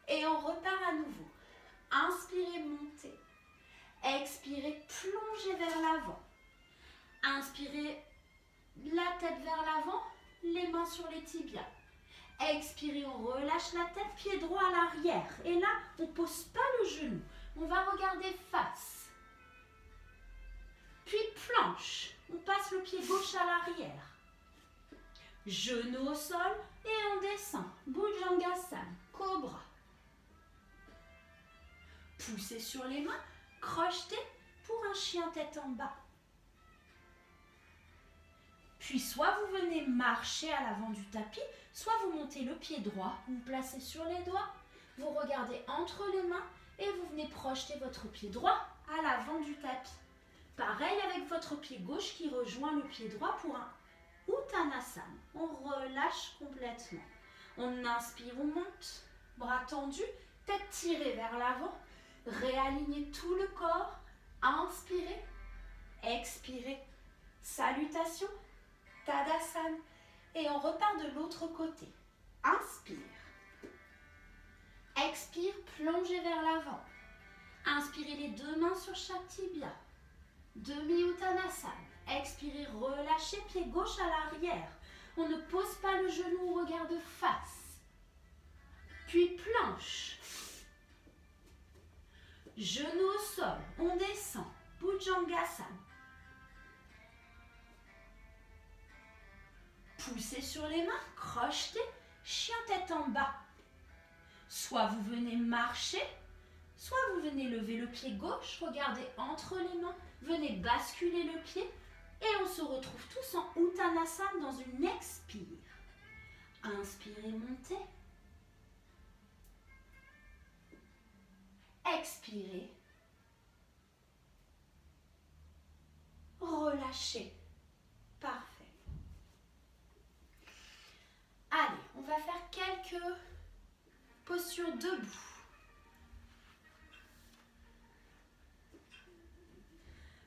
Et on repart à nouveau. Inspirez, montez. Expirez, plongez vers l'avant. Inspirez, la tête vers l'avant, les mains sur les tibias. Expirez, on relâche la tête, pied droit à l'arrière. Et là, on ne pose pas le genou. On va regarder face. Puis planche. On passe le pied gauche à l'arrière. Genou au sol et on descend. Bhujangasana, cobra. Poussez sur les mains, crochetez pour un chien tête en bas. Puis soit vous venez marcher à l'avant du tapis, soit vous montez le pied droit, vous placez sur les doigts, vous regardez entre les mains et vous venez projeter votre pied droit à l'avant du tapis. Pareil avec votre pied gauche qui rejoint le pied droit pour un Uttanasana. On relâche complètement. On inspire, on monte, bras tendus, tête tirée vers l'avant. Réalignez tout le corps. Inspirez, expirez. Salutation, Tadasana. Et on repart de l'autre côté. Inspire. Expire, plongez vers l'avant. Inspirez les deux mains sur chaque tibia. Demi-Uttanasana. Expirez, relâchez, pied gauche à l'arrière. On ne pose pas le genou, on regarde face. Puis planche. Genou au sol, on descend. Bhujangasana. Poussez sur les mains, crochetez, chien tête en bas. Soit vous venez marcher, soit vous venez lever le pied gauche, regardez entre les mains, venez basculer le pied et on se retrouve tous en Uttanasana dans une expire. Inspirez, montez. Expirez. Relâchez. Parfait. Allez, on va faire quelques postures debout.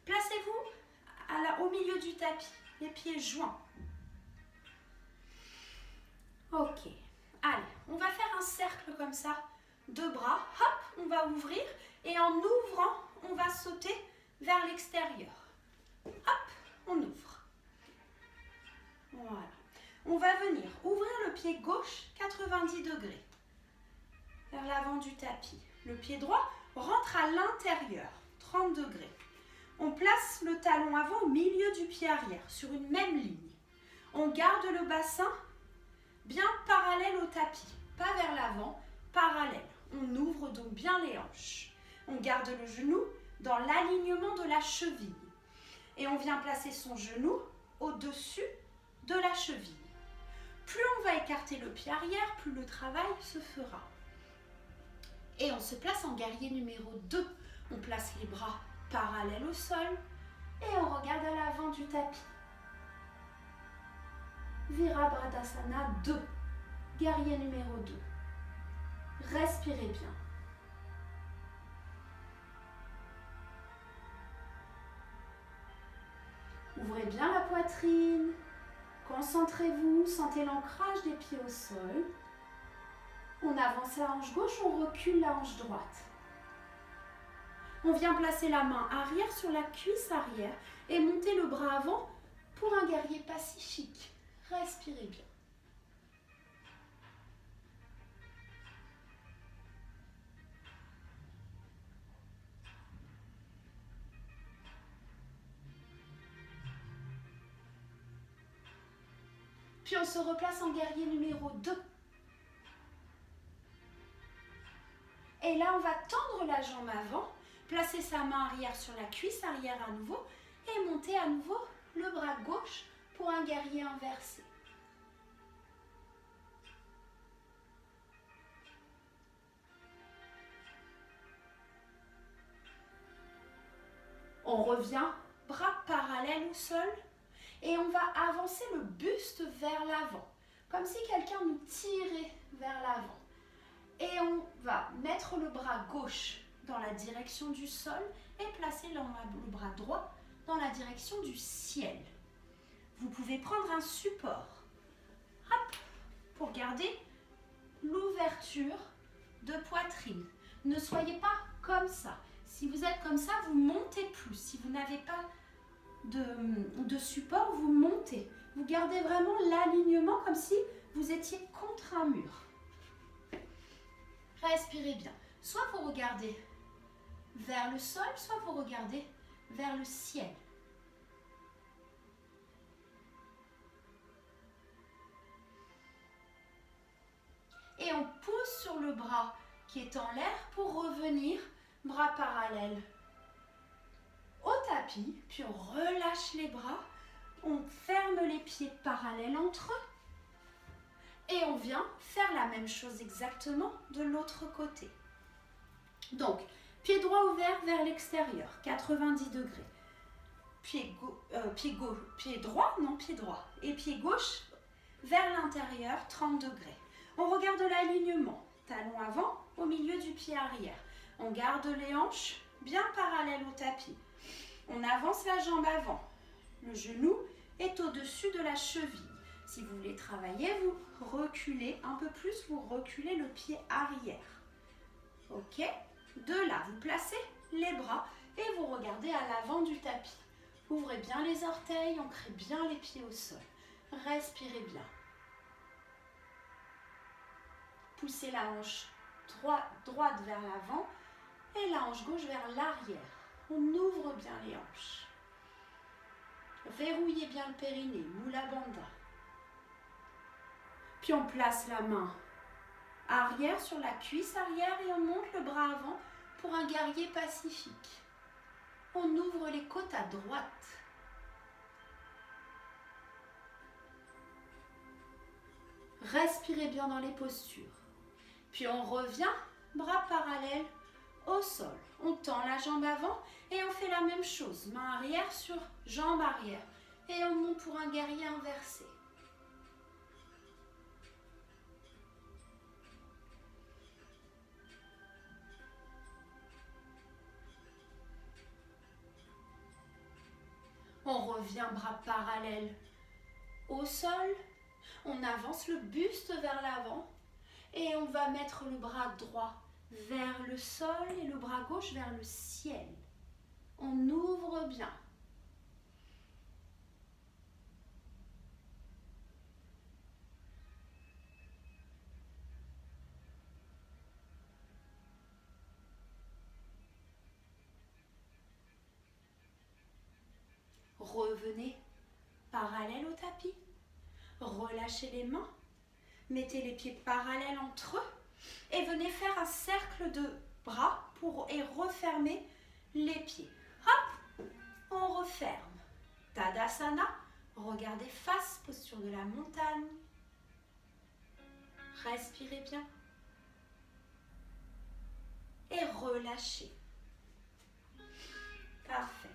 Placez-vous au milieu du tapis, les pieds joints. Ok. Allez, on va faire un cercle comme ça. Deux bras, hop, on va ouvrir et en ouvrant, on va sauter vers l'extérieur. Hop, on ouvre. Voilà. On va venir ouvrir le pied gauche 90 degrés vers l'avant du tapis. Le pied droit rentre à l'intérieur, 30 degrés. On place le talon avant au milieu du pied arrière, sur une même ligne. On garde le bassin bien parallèle au tapis, pas vers l'avant, parallèle. On ouvre donc bien les hanches. On garde le genou dans l'alignement de la cheville. Et on vient placer son genou au-dessus de la cheville. Plus on va écarter le pied arrière, plus le travail se fera. Et on se place en guerrier numéro 2. On place les bras parallèles au sol et on regarde à l'avant du tapis. Virabhadrasana 2, guerrier numéro 2. Respirez bien. Ouvrez bien la poitrine. Concentrez-vous, sentez l'ancrage des pieds au sol. On avance la hanche gauche, on recule la hanche droite. On vient placer la main arrière sur la cuisse arrière et monter le bras avant pour un guerrier pacifique. Respirez bien. Puis on se replace en guerrier numéro 2. Et là, on va tendre la jambe avant, placer sa main arrière sur la cuisse arrière à nouveau et monter à nouveau le bras gauche pour un guerrier inversé. On revient, bras parallèles au sol. Et on va avancer le buste vers l'avant. Comme si quelqu'un nous tirait vers l'avant. Et on va mettre le bras gauche dans la direction du sol et placer le bras droit dans la direction du ciel. Vous pouvez prendre un support hop, pour garder l'ouverture de poitrine. Ne soyez pas comme ça. Si vous êtes comme ça, vous montez plus. Si vous n'avez pas de support, vous montez. Vous gardez vraiment l'alignement comme si vous étiez contre un mur. Respirez bien. Soit vous regardez vers le sol, soit vous regardez vers le ciel. Et on pousse sur le bras qui est en l'air pour revenir, bras parallèles au tapis, puis on relâche les bras, on ferme les pieds parallèles entre eux et on vient faire la même chose exactement de l'autre côté. Donc, pied droit ouvert vers l'extérieur, 90 degrés. Pied droit et pied gauche vers l'intérieur, 30 degrés. On regarde l'alignement, talon avant au milieu du pied arrière. On garde les hanches bien parallèles au tapis. On avance la jambe avant. Le genou est au-dessus de la cheville. Si vous voulez travailler, vous reculez un peu plus, vous reculez le pied arrière. Ok? De là, vous placez les bras et vous regardez à l'avant du tapis. Ouvrez bien les orteils, ancrez bien les pieds au sol. Respirez bien. Poussez la hanche droite vers l'avant et la hanche gauche vers l'arrière. On ouvre bien les hanches. Verrouillez bien le périnée, Mula Bandha. Puis on place la main arrière sur la cuisse arrière et on monte le bras avant pour un guerrier pacifique. On ouvre les côtes à droite. Respirez bien dans les postures. Puis on revient, bras parallèles au sol. On tend la jambe avant et on fait la même chose. Main arrière sur jambe arrière. Et on monte pour un guerrier inversé. On revient bras parallèles au sol. On avance le buste vers l'avant. Et on va mettre le bras droit vers le sol et le bras gauche vers le ciel. On ouvre bien. Revenez parallèle au tapis. Relâchez les mains. Mettez les pieds parallèles entre eux et venez faire un cercle de bras et refermer les pieds. Hop, on referme. Tadasana, regardez face, posture de la montagne. Respirez bien. Et relâchez. Parfait.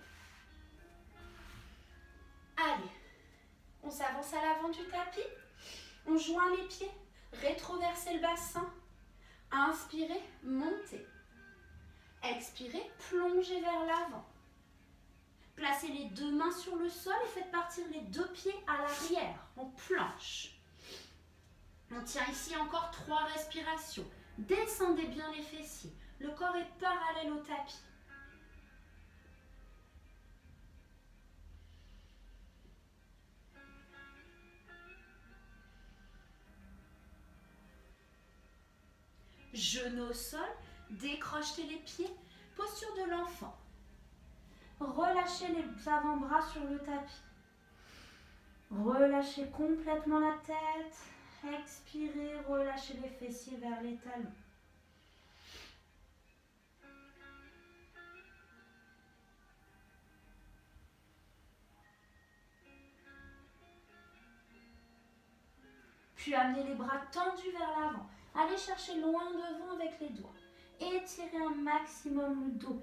Allez, on s'avance à l'avant du tapis. On joint les pieds, rétroversez le bassin. Inspirez, montez. Expirez, plongez vers l'avant. Placez les deux mains sur le sol et faites partir les deux pieds à l'arrière, en planche. On tient ici encore 3 respirations. Descendez bien les fessiers. Le corps est parallèle au tapis. Genoux au sol, décrochez les pieds, posture de l'enfant. Relâchez les avant-bras sur le tapis. Relâchez complètement la tête. Expirez, relâchez les fessiers vers les talons. Puis amenez les bras tendus vers l'avant. Allez chercher loin devant avec les doigts. Étirez un maximum le dos.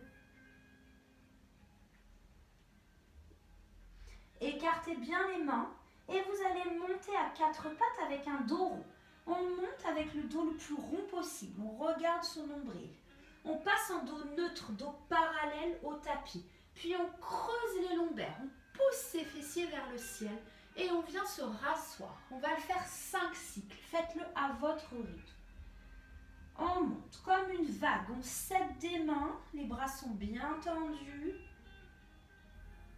Écartez bien les mains et vous allez monter à quatre pattes avec un dos rond. On monte avec le dos le plus rond possible. On regarde son nombril. On passe en dos neutre, dos parallèle au tapis. Puis on creuse les lombaires. On pousse ses fessiers vers le ciel et on vient se rasseoir. On va le faire 5 cycles. Faites-le à votre rythme. On monte comme une vague. On cède des mains. Les bras sont bien tendus.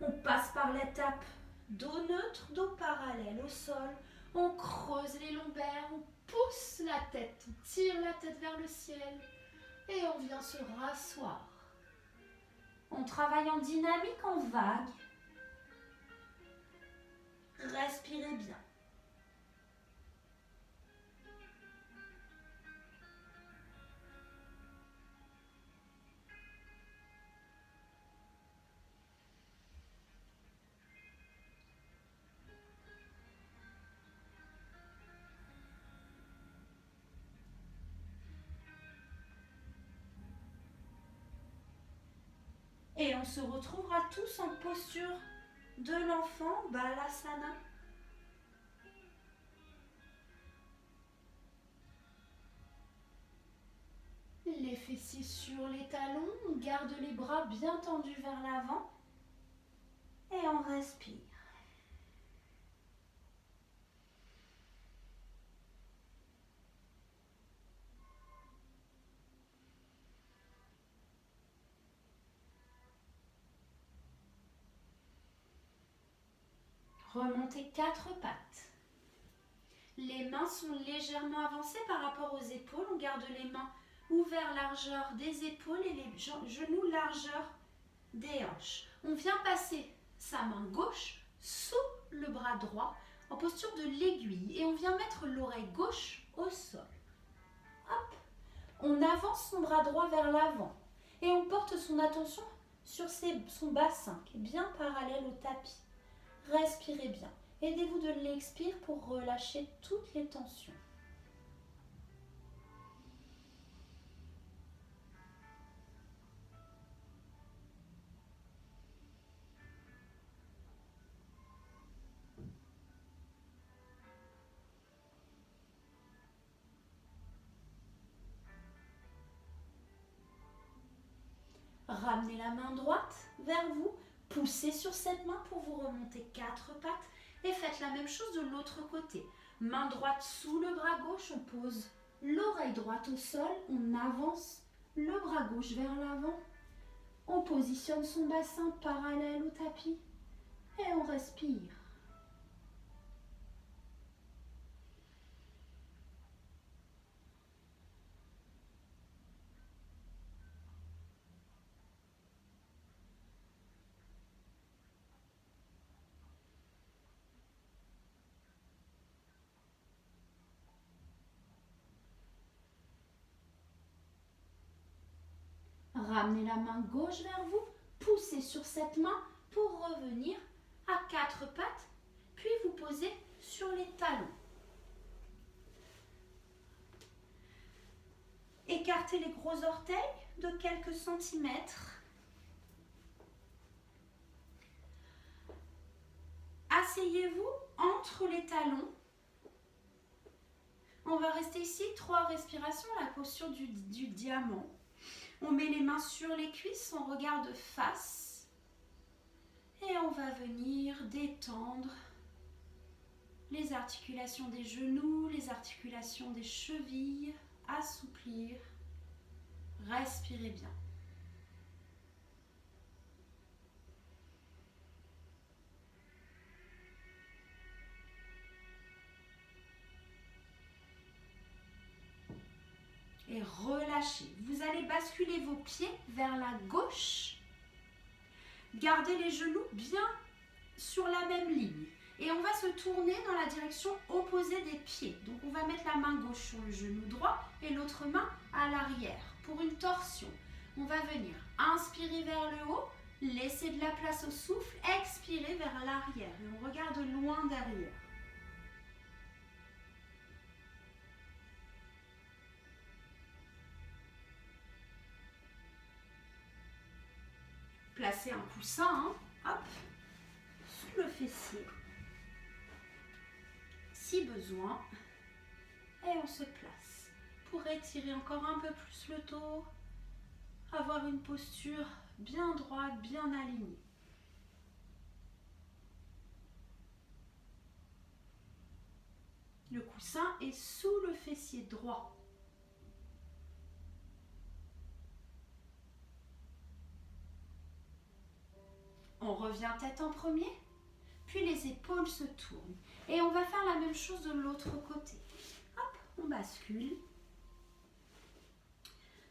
On passe par l'étape dos neutre, dos parallèle au sol. On creuse les lombaires, on pousse la tête, on tire la tête vers le ciel et on vient se rasseoir. On travaille en dynamique, en vague. Respirez bien. Et on se retrouvera tous en posture de l'enfant, Balasana. Les fessiers sur les talons, on garde les bras bien tendus vers l'avant et on respire. Remontez quatre pattes. Les mains sont légèrement avancées par rapport aux épaules. On garde les mains ouvertes, largeur des épaules et les genoux largeur des hanches. On vient passer sa main gauche sous le bras droit en posture de l'aiguille et on vient mettre l'oreille gauche au sol. Hop. On avance son bras droit vers l'avant et on porte son attention sur son bassin qui est bien parallèle au tapis. Respirez bien. Aidez-vous de l'expire pour relâcher toutes les tensions. Ramenez la main droite vers vous. Poussez sur cette main pour vous remonter quatre pattes. Et faites la même chose de l'autre côté. Main droite sous le bras gauche, on pose l'oreille droite au sol, on avance le bras gauche vers l'avant. On positionne son bassin parallèle au tapis et on respire. Ramenez la main gauche vers vous, poussez sur cette main pour revenir à quatre pattes, puis vous posez sur les talons. Écartez les gros orteils de quelques centimètres. Asseyez-vous entre les talons. On va rester ici 3 respirations, la posture du diamant. On met les mains sur les cuisses, on regarde face et on va venir détendre les articulations des genoux, les articulations des chevilles, assouplir, respirez bien. Et relâchez. Vous allez basculer vos pieds vers la gauche. Gardez les genoux bien sur la même ligne. Et on va se tourner dans la direction opposée des pieds. Donc on va mettre la main gauche sur le genou droit et l'autre main à l'arrière pour une torsion. On va venir inspirer vers le haut, laisser de la place au souffle, expirer vers l'arrière. Et on regarde loin derrière. Placez un coussin, hein. Hop, le fessier, si besoin, et on se place pour étirer encore un peu plus le dos, avoir une posture bien droite, bien alignée. Le coussin est sous le fessier droit. On revient tête en premier, puis les épaules se tournent. Et on va faire la même chose de l'autre côté. Hop, on bascule.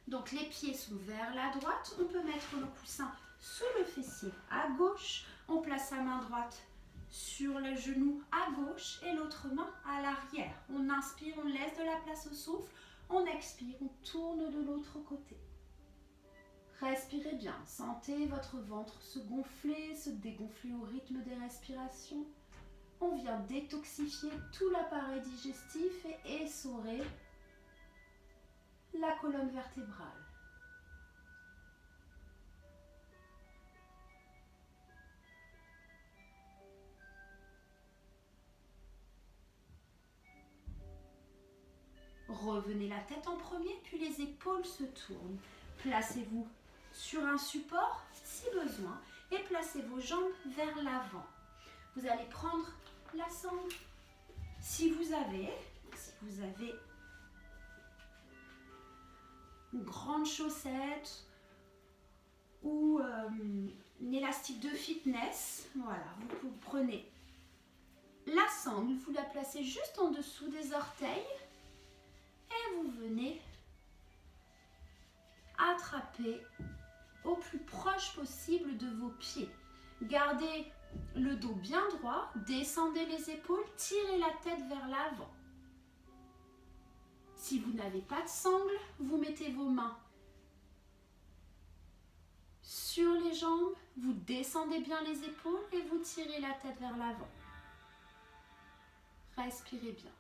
Donc les pieds sont vers la droite. On peut mettre le coussin sous le fessier à gauche. On place sa main droite sur le genou à gauche et l'autre main à l'arrière. On inspire, on laisse de la place au souffle. On expire, on tourne de l'autre côté. Respirez bien, sentez votre ventre se gonfler, se dégonfler au rythme des respirations. On vient détoxifier tout l'appareil digestif et essorer la colonne vertébrale. Revenez la tête en premier, puis les épaules se tournent. Placez-vous sur un support si besoin et placez vos jambes vers l'avant. Vous allez prendre la sangle. Si vous avez une grande chaussette ou une élastique de fitness, voilà, vous prenez la sangle, vous la placez juste en dessous des orteils et vous venez attraper au plus proche possible de vos pieds. Gardez le dos bien droit, descendez les épaules, tirez la tête vers l'avant. Si vous n'avez pas de sangle, vous mettez vos mains sur les jambes, vous descendez bien les épaules et vous tirez la tête vers l'avant. Respirez bien.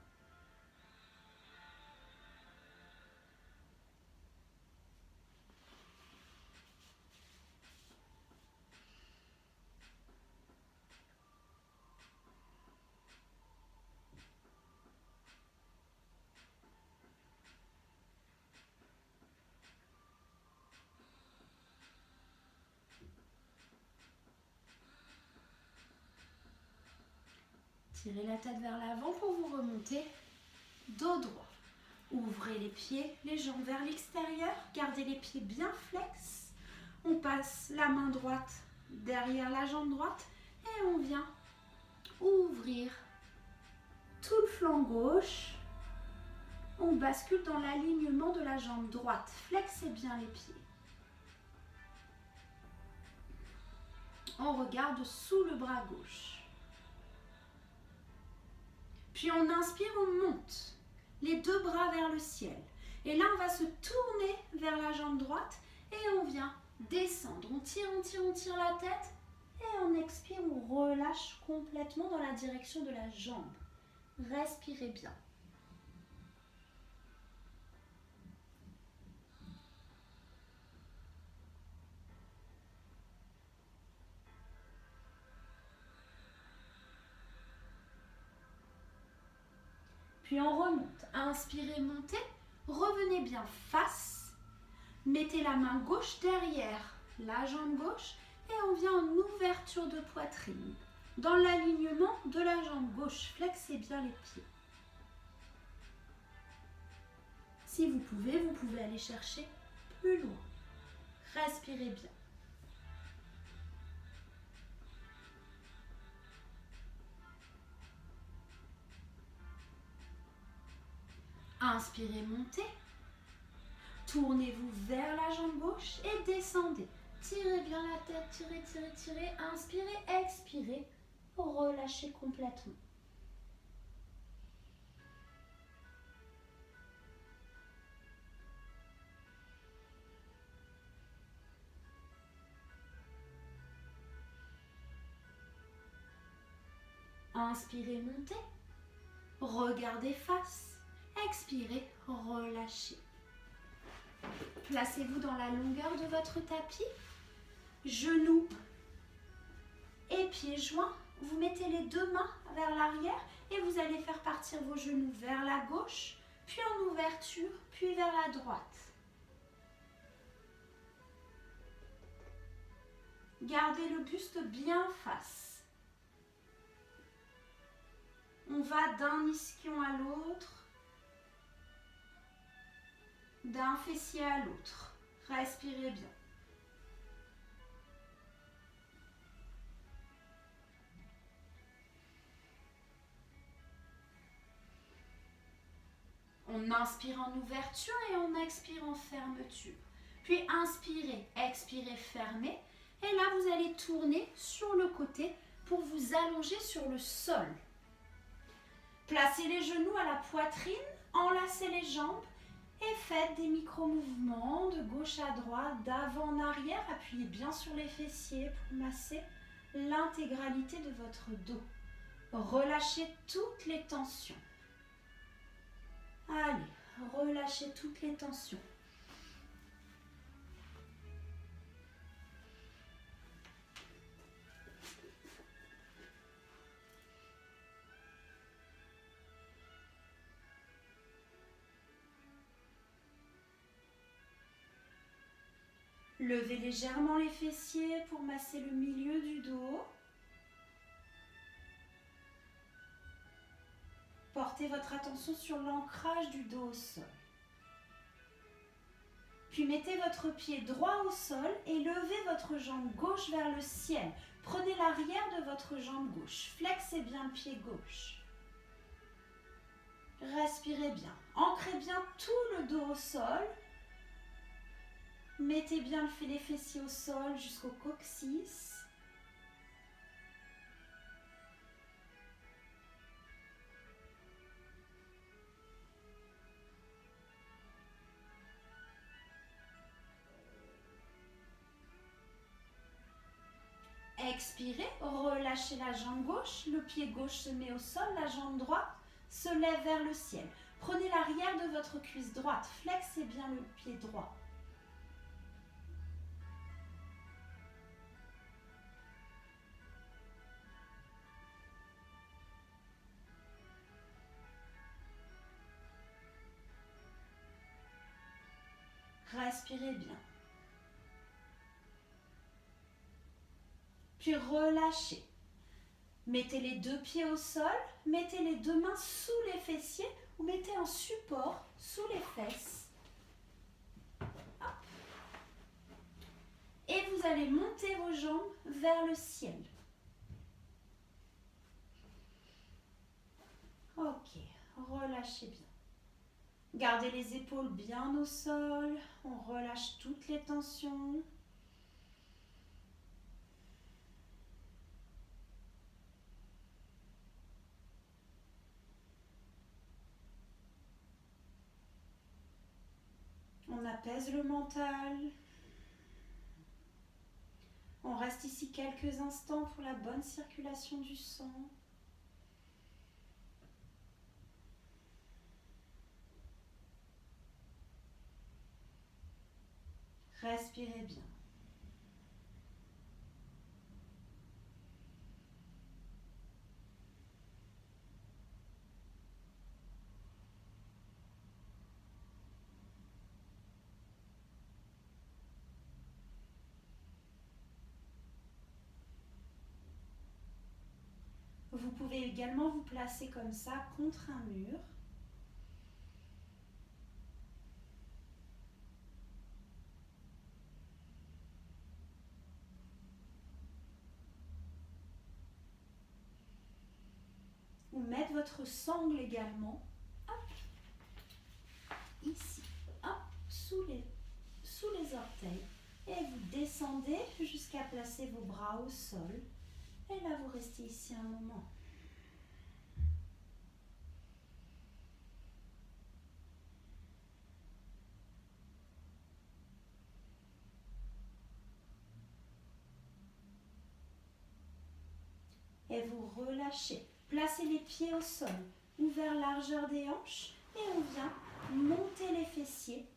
Tirez la tête vers l'avant pour vous remonter. Dos droit. Ouvrez les pieds, les jambes vers l'extérieur. Gardez les pieds bien flex. On passe la main droite derrière la jambe droite et on vient ouvrir tout le flanc gauche. On bascule dans l'alignement de la jambe droite. Flexez bien les pieds. On regarde sous le bras gauche. Puis on inspire, on monte les deux bras vers le ciel. Et là, on va se tourner vers la jambe droite et on vient descendre. On tire la tête et on expire, on relâche complètement dans la direction de la jambe. Respirez bien. Puis on remonte. Inspirez, montez. Revenez bien face. Mettez la main gauche derrière la jambe gauche et on vient en ouverture de poitrine. Dans l'alignement de la jambe gauche, flexez bien les pieds. Si vous pouvez aller chercher plus loin. Respirez bien. Inspirez, montez. Tournez-vous vers la jambe gauche et descendez. Tirez bien la tête, tirez. Inspirez, expirez. Relâchez complètement. Inspirez, montez. Regardez face. Expirez, relâchez. Placez-vous dans la longueur de votre tapis. Genoux et pieds joints. vous mettez les deux mains vers l'arrière et vous allez faire partir vos genoux vers la gauche, puis en ouverture, puis vers la droite. Gardez le buste bien face. On va d'un ischion à l'autre, d'un fessier à l'autre. Respirez bien. On inspire en ouverture et on expire en fermeture. Puis inspirez, expirez, fermez. Et là, vous allez tourner sur le côté pour vous allonger sur le sol. Placez les genoux à la poitrine, enlacez les jambes et faites des micro-mouvements de gauche à droite, d'avant en arrière. Appuyez bien sur les fessiers pour masser l'intégralité de votre dos. Relâchez toutes les tensions. Allez, relâchez toutes les tensions. Levez légèrement les fessiers pour masser le milieu du dos. Portez votre attention sur l'ancrage du dos au sol. Puis mettez votre pied droit au sol et levez votre jambe gauche vers le ciel. Prenez l'arrière de votre jambe gauche. Flexez bien le pied gauche. Respirez bien. Ancrez bien tout le dos au sol. Mettez bien les fessiers au sol jusqu'au coccyx. Expirez, relâchez la jambe gauche, le pied gauche se met au sol, la jambe droite se lève vers le ciel. Prenez l'arrière de votre cuisse droite, flexez bien le pied droit. Respirez bien. Puis relâchez. Mettez les deux pieds au sol, mettez les deux mains sous les fessiers ou mettez un support sous les fesses. Hop. Et vous allez monter vos jambes vers le ciel. Ok, relâchez bien. Gardez les épaules bien au sol, on relâche toutes les tensions. On apaise le mental. On reste ici quelques instants pour la bonne circulation du sang. Respirez bien. Vous pouvez également vous placer comme ça contre un mur. Ou mettre votre sangle également, hop, ici, hop, sous les orteils. Et vous descendez jusqu'à placer vos bras au sol. Et là, vous restez ici un moment. Et vous relâchez. Placez les pieds au sol, ouvert largeur des hanches. Et on vient monter les fessiers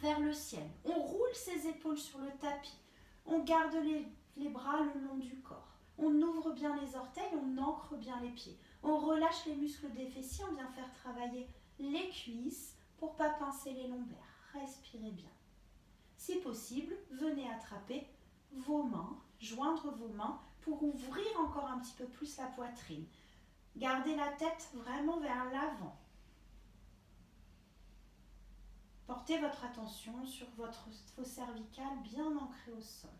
vers le ciel. On roule ses épaules sur le tapis. On garde les bras le long du corps. On ouvre bien les orteils, on ancre bien les pieds. On relâche les muscles des fessiers, on vient faire travailler les cuisses pour ne pas pincer les lombaires. Respirez bien. Si possible, venez attraper vos mains, joindre vos mains pour ouvrir encore un petit peu plus la poitrine. Gardez la tête vraiment vers l'avant. Portez votre attention sur votre fosse cervicale bien ancrée au sol.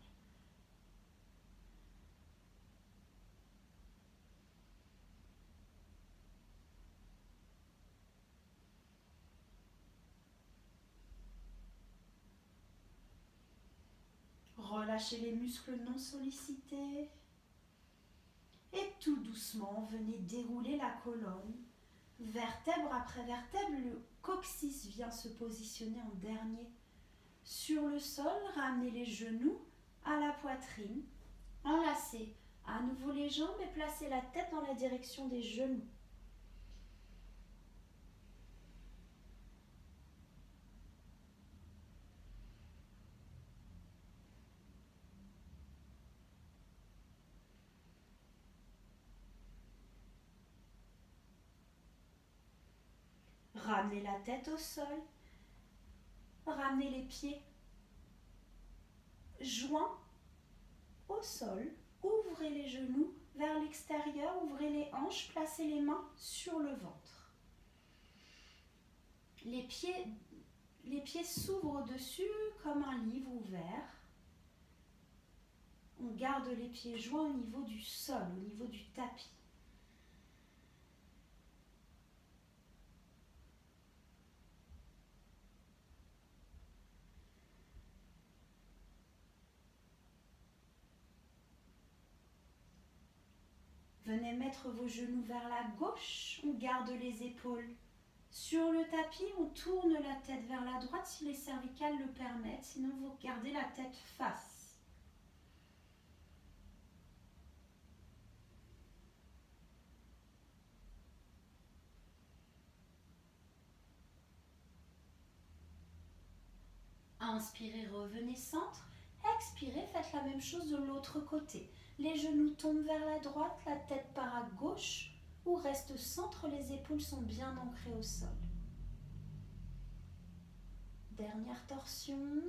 Relâchez les muscles non sollicités. Et tout doucement, venez dérouler la colonne. Vertèbre après vertèbre, le coccyx vient se positionner en dernier. Sur le sol, ramenez les genoux à la poitrine. Enlacez à nouveau les jambes et placez la tête dans la direction des genoux. Ramenez la tête au sol. Ramenez les pieds joints au sol. Ouvrez les genoux vers l'extérieur. Ouvrez les hanches. Placez les mains sur le ventre. Les pieds s'ouvrent au-dessus comme un livre ouvert. On garde les pieds joints au niveau du sol, au niveau du tapis. Venez mettre vos genoux vers la gauche, on garde les épaules sur le tapis, on tourne la tête vers la droite si les cervicales le permettent, sinon vous gardez la tête face. Inspirez, revenez centre. Expirez, faites la même chose de l'autre côté. Les genoux tombent vers la droite, la tête part à gauche ou reste centre, les épaules sont bien ancrées au sol. Dernière torsion.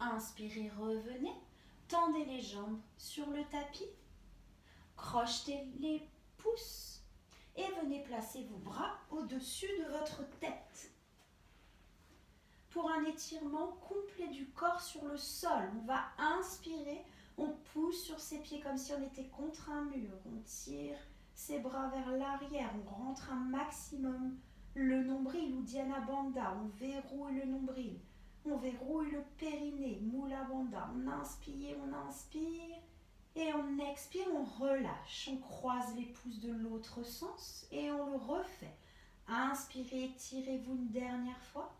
Inspirez, revenez. Tendez les jambes sur le tapis. Crochetez les pouces et venez placer vos bras au-dessus de votre tête. Pour un étirement complet du corps sur le sol, on va inspirer, on pousse sur ses pieds comme si on était contre un mur. On tire ses bras vers l'arrière, on rentre un maximum le nombril ou Dhyana Bandha, on verrouille le nombril. On verrouille le périnée, Mula Bandha. On inspire et on expire, on relâche. On croise les pouces de l'autre sens et on le refait. Inspirez, étirez-vous une dernière fois.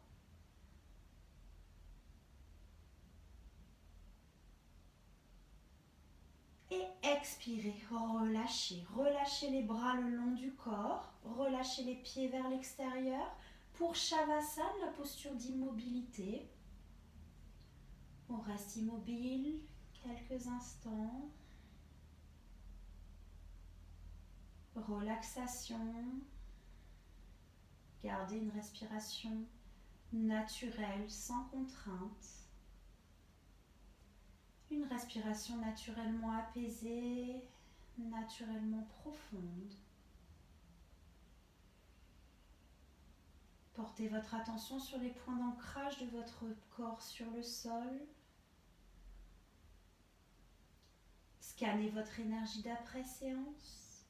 Et expirez, relâchez. Relâchez les bras le long du corps. Relâchez les pieds vers l'extérieur. Pour Shavasana, la posture d'immobilité. On reste immobile quelques instants. Relaxation. Gardez une respiration naturelle, sans contrainte. Une respiration naturellement apaisée, naturellement profonde. Portez votre attention sur les points d'ancrage de votre corps sur le sol. Scannez votre énergie d'après-séance.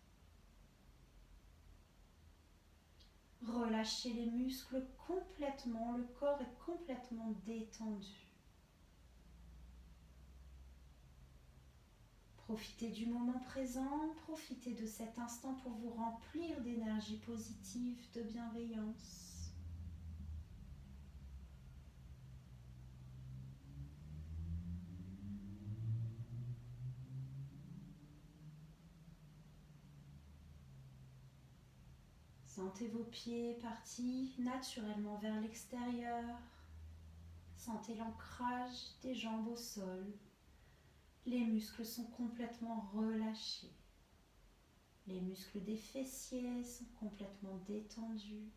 Relâchez les muscles complètement, le corps est complètement détendu. Profitez du moment présent, profitez de cet instant pour vous remplir d'énergie positive, de bienveillance. Sentez vos pieds partis naturellement vers l'extérieur. Sentez l'ancrage des jambes au sol. Les muscles sont complètement relâchés. Les muscles des fessiers sont complètement détendus.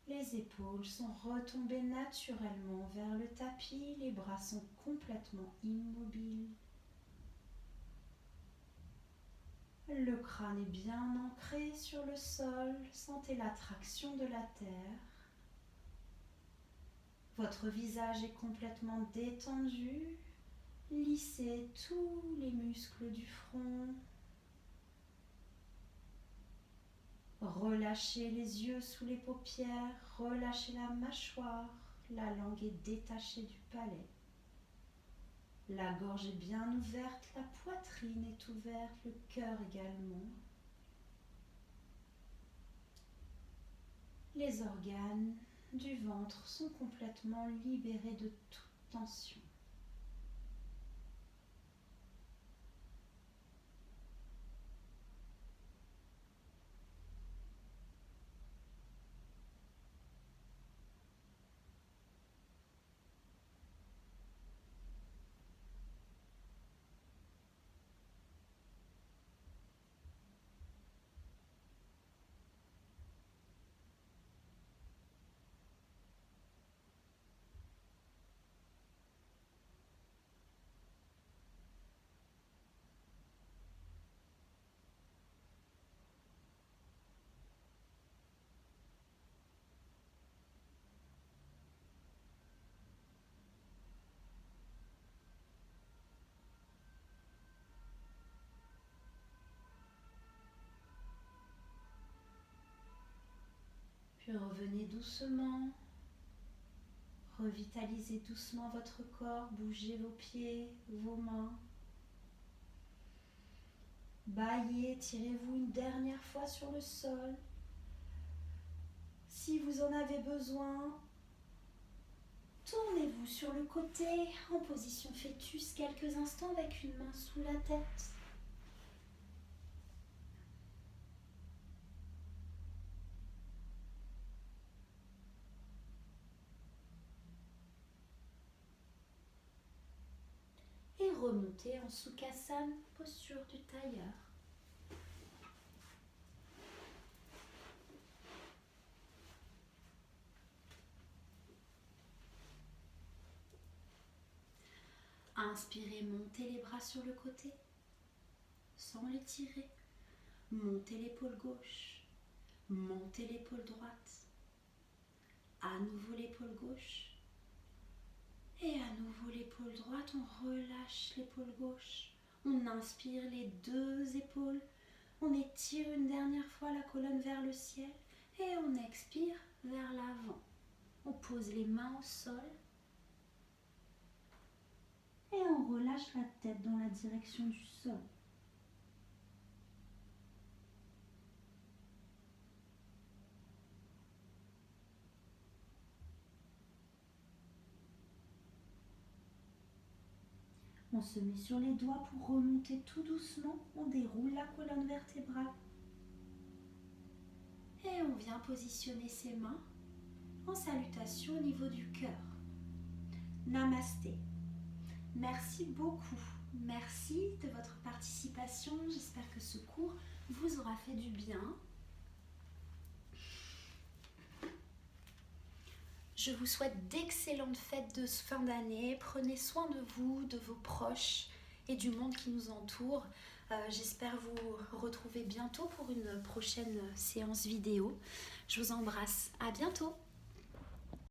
Les épaules sont retombées naturellement vers le tapis. Les bras sont complètement immobiles. Le crâne est bien ancré sur le sol. Sentez l'attraction de la terre. Votre visage est complètement détendu. Lissez tous les muscles du front. Relâchez les yeux sous les paupières. Relâchez la mâchoire. La langue est détachée du palais. La gorge est bien ouverte. La poitrine est ouverte. Le cœur également. Les organes du ventre sont complètement libérés de toute tension. Puis revenez doucement. Revitalisez doucement votre corps. Bougez vos pieds, vos mains. Bâillez, tirez-vous une dernière fois sur le sol. Si vous en avez besoin, tournez-vous sur le côté en position fœtus quelques instants avec une main sous la tête. Et remontez en Sukhasana, posture du tailleur. Inspirez, montez les bras sur le côté, sans les tirer. Montez l'épaule gauche, montez l'épaule droite. À nouveau l'épaule gauche. Et à nouveau l'épaule droite, on relâche l'épaule gauche. On inspire les deux épaules. On étire une dernière fois la colonne vers le ciel. Et on expire vers l'avant. On pose les mains au sol. Et on relâche la tête dans la direction du sol. On se met sur les doigts pour remonter tout doucement. On déroule la colonne vertébrale. Et on vient positionner ses mains en salutation au niveau du cœur. Namasté. Merci beaucoup. Merci de votre participation. J'espère que ce cours vous aura fait du bien. Je vous souhaite d'excellentes fêtes de fin d'année. Prenez soin de vous, de vos proches et du monde qui nous entoure. J'espère vous retrouver bientôt pour une prochaine séance vidéo. Je vous embrasse. À bientôt.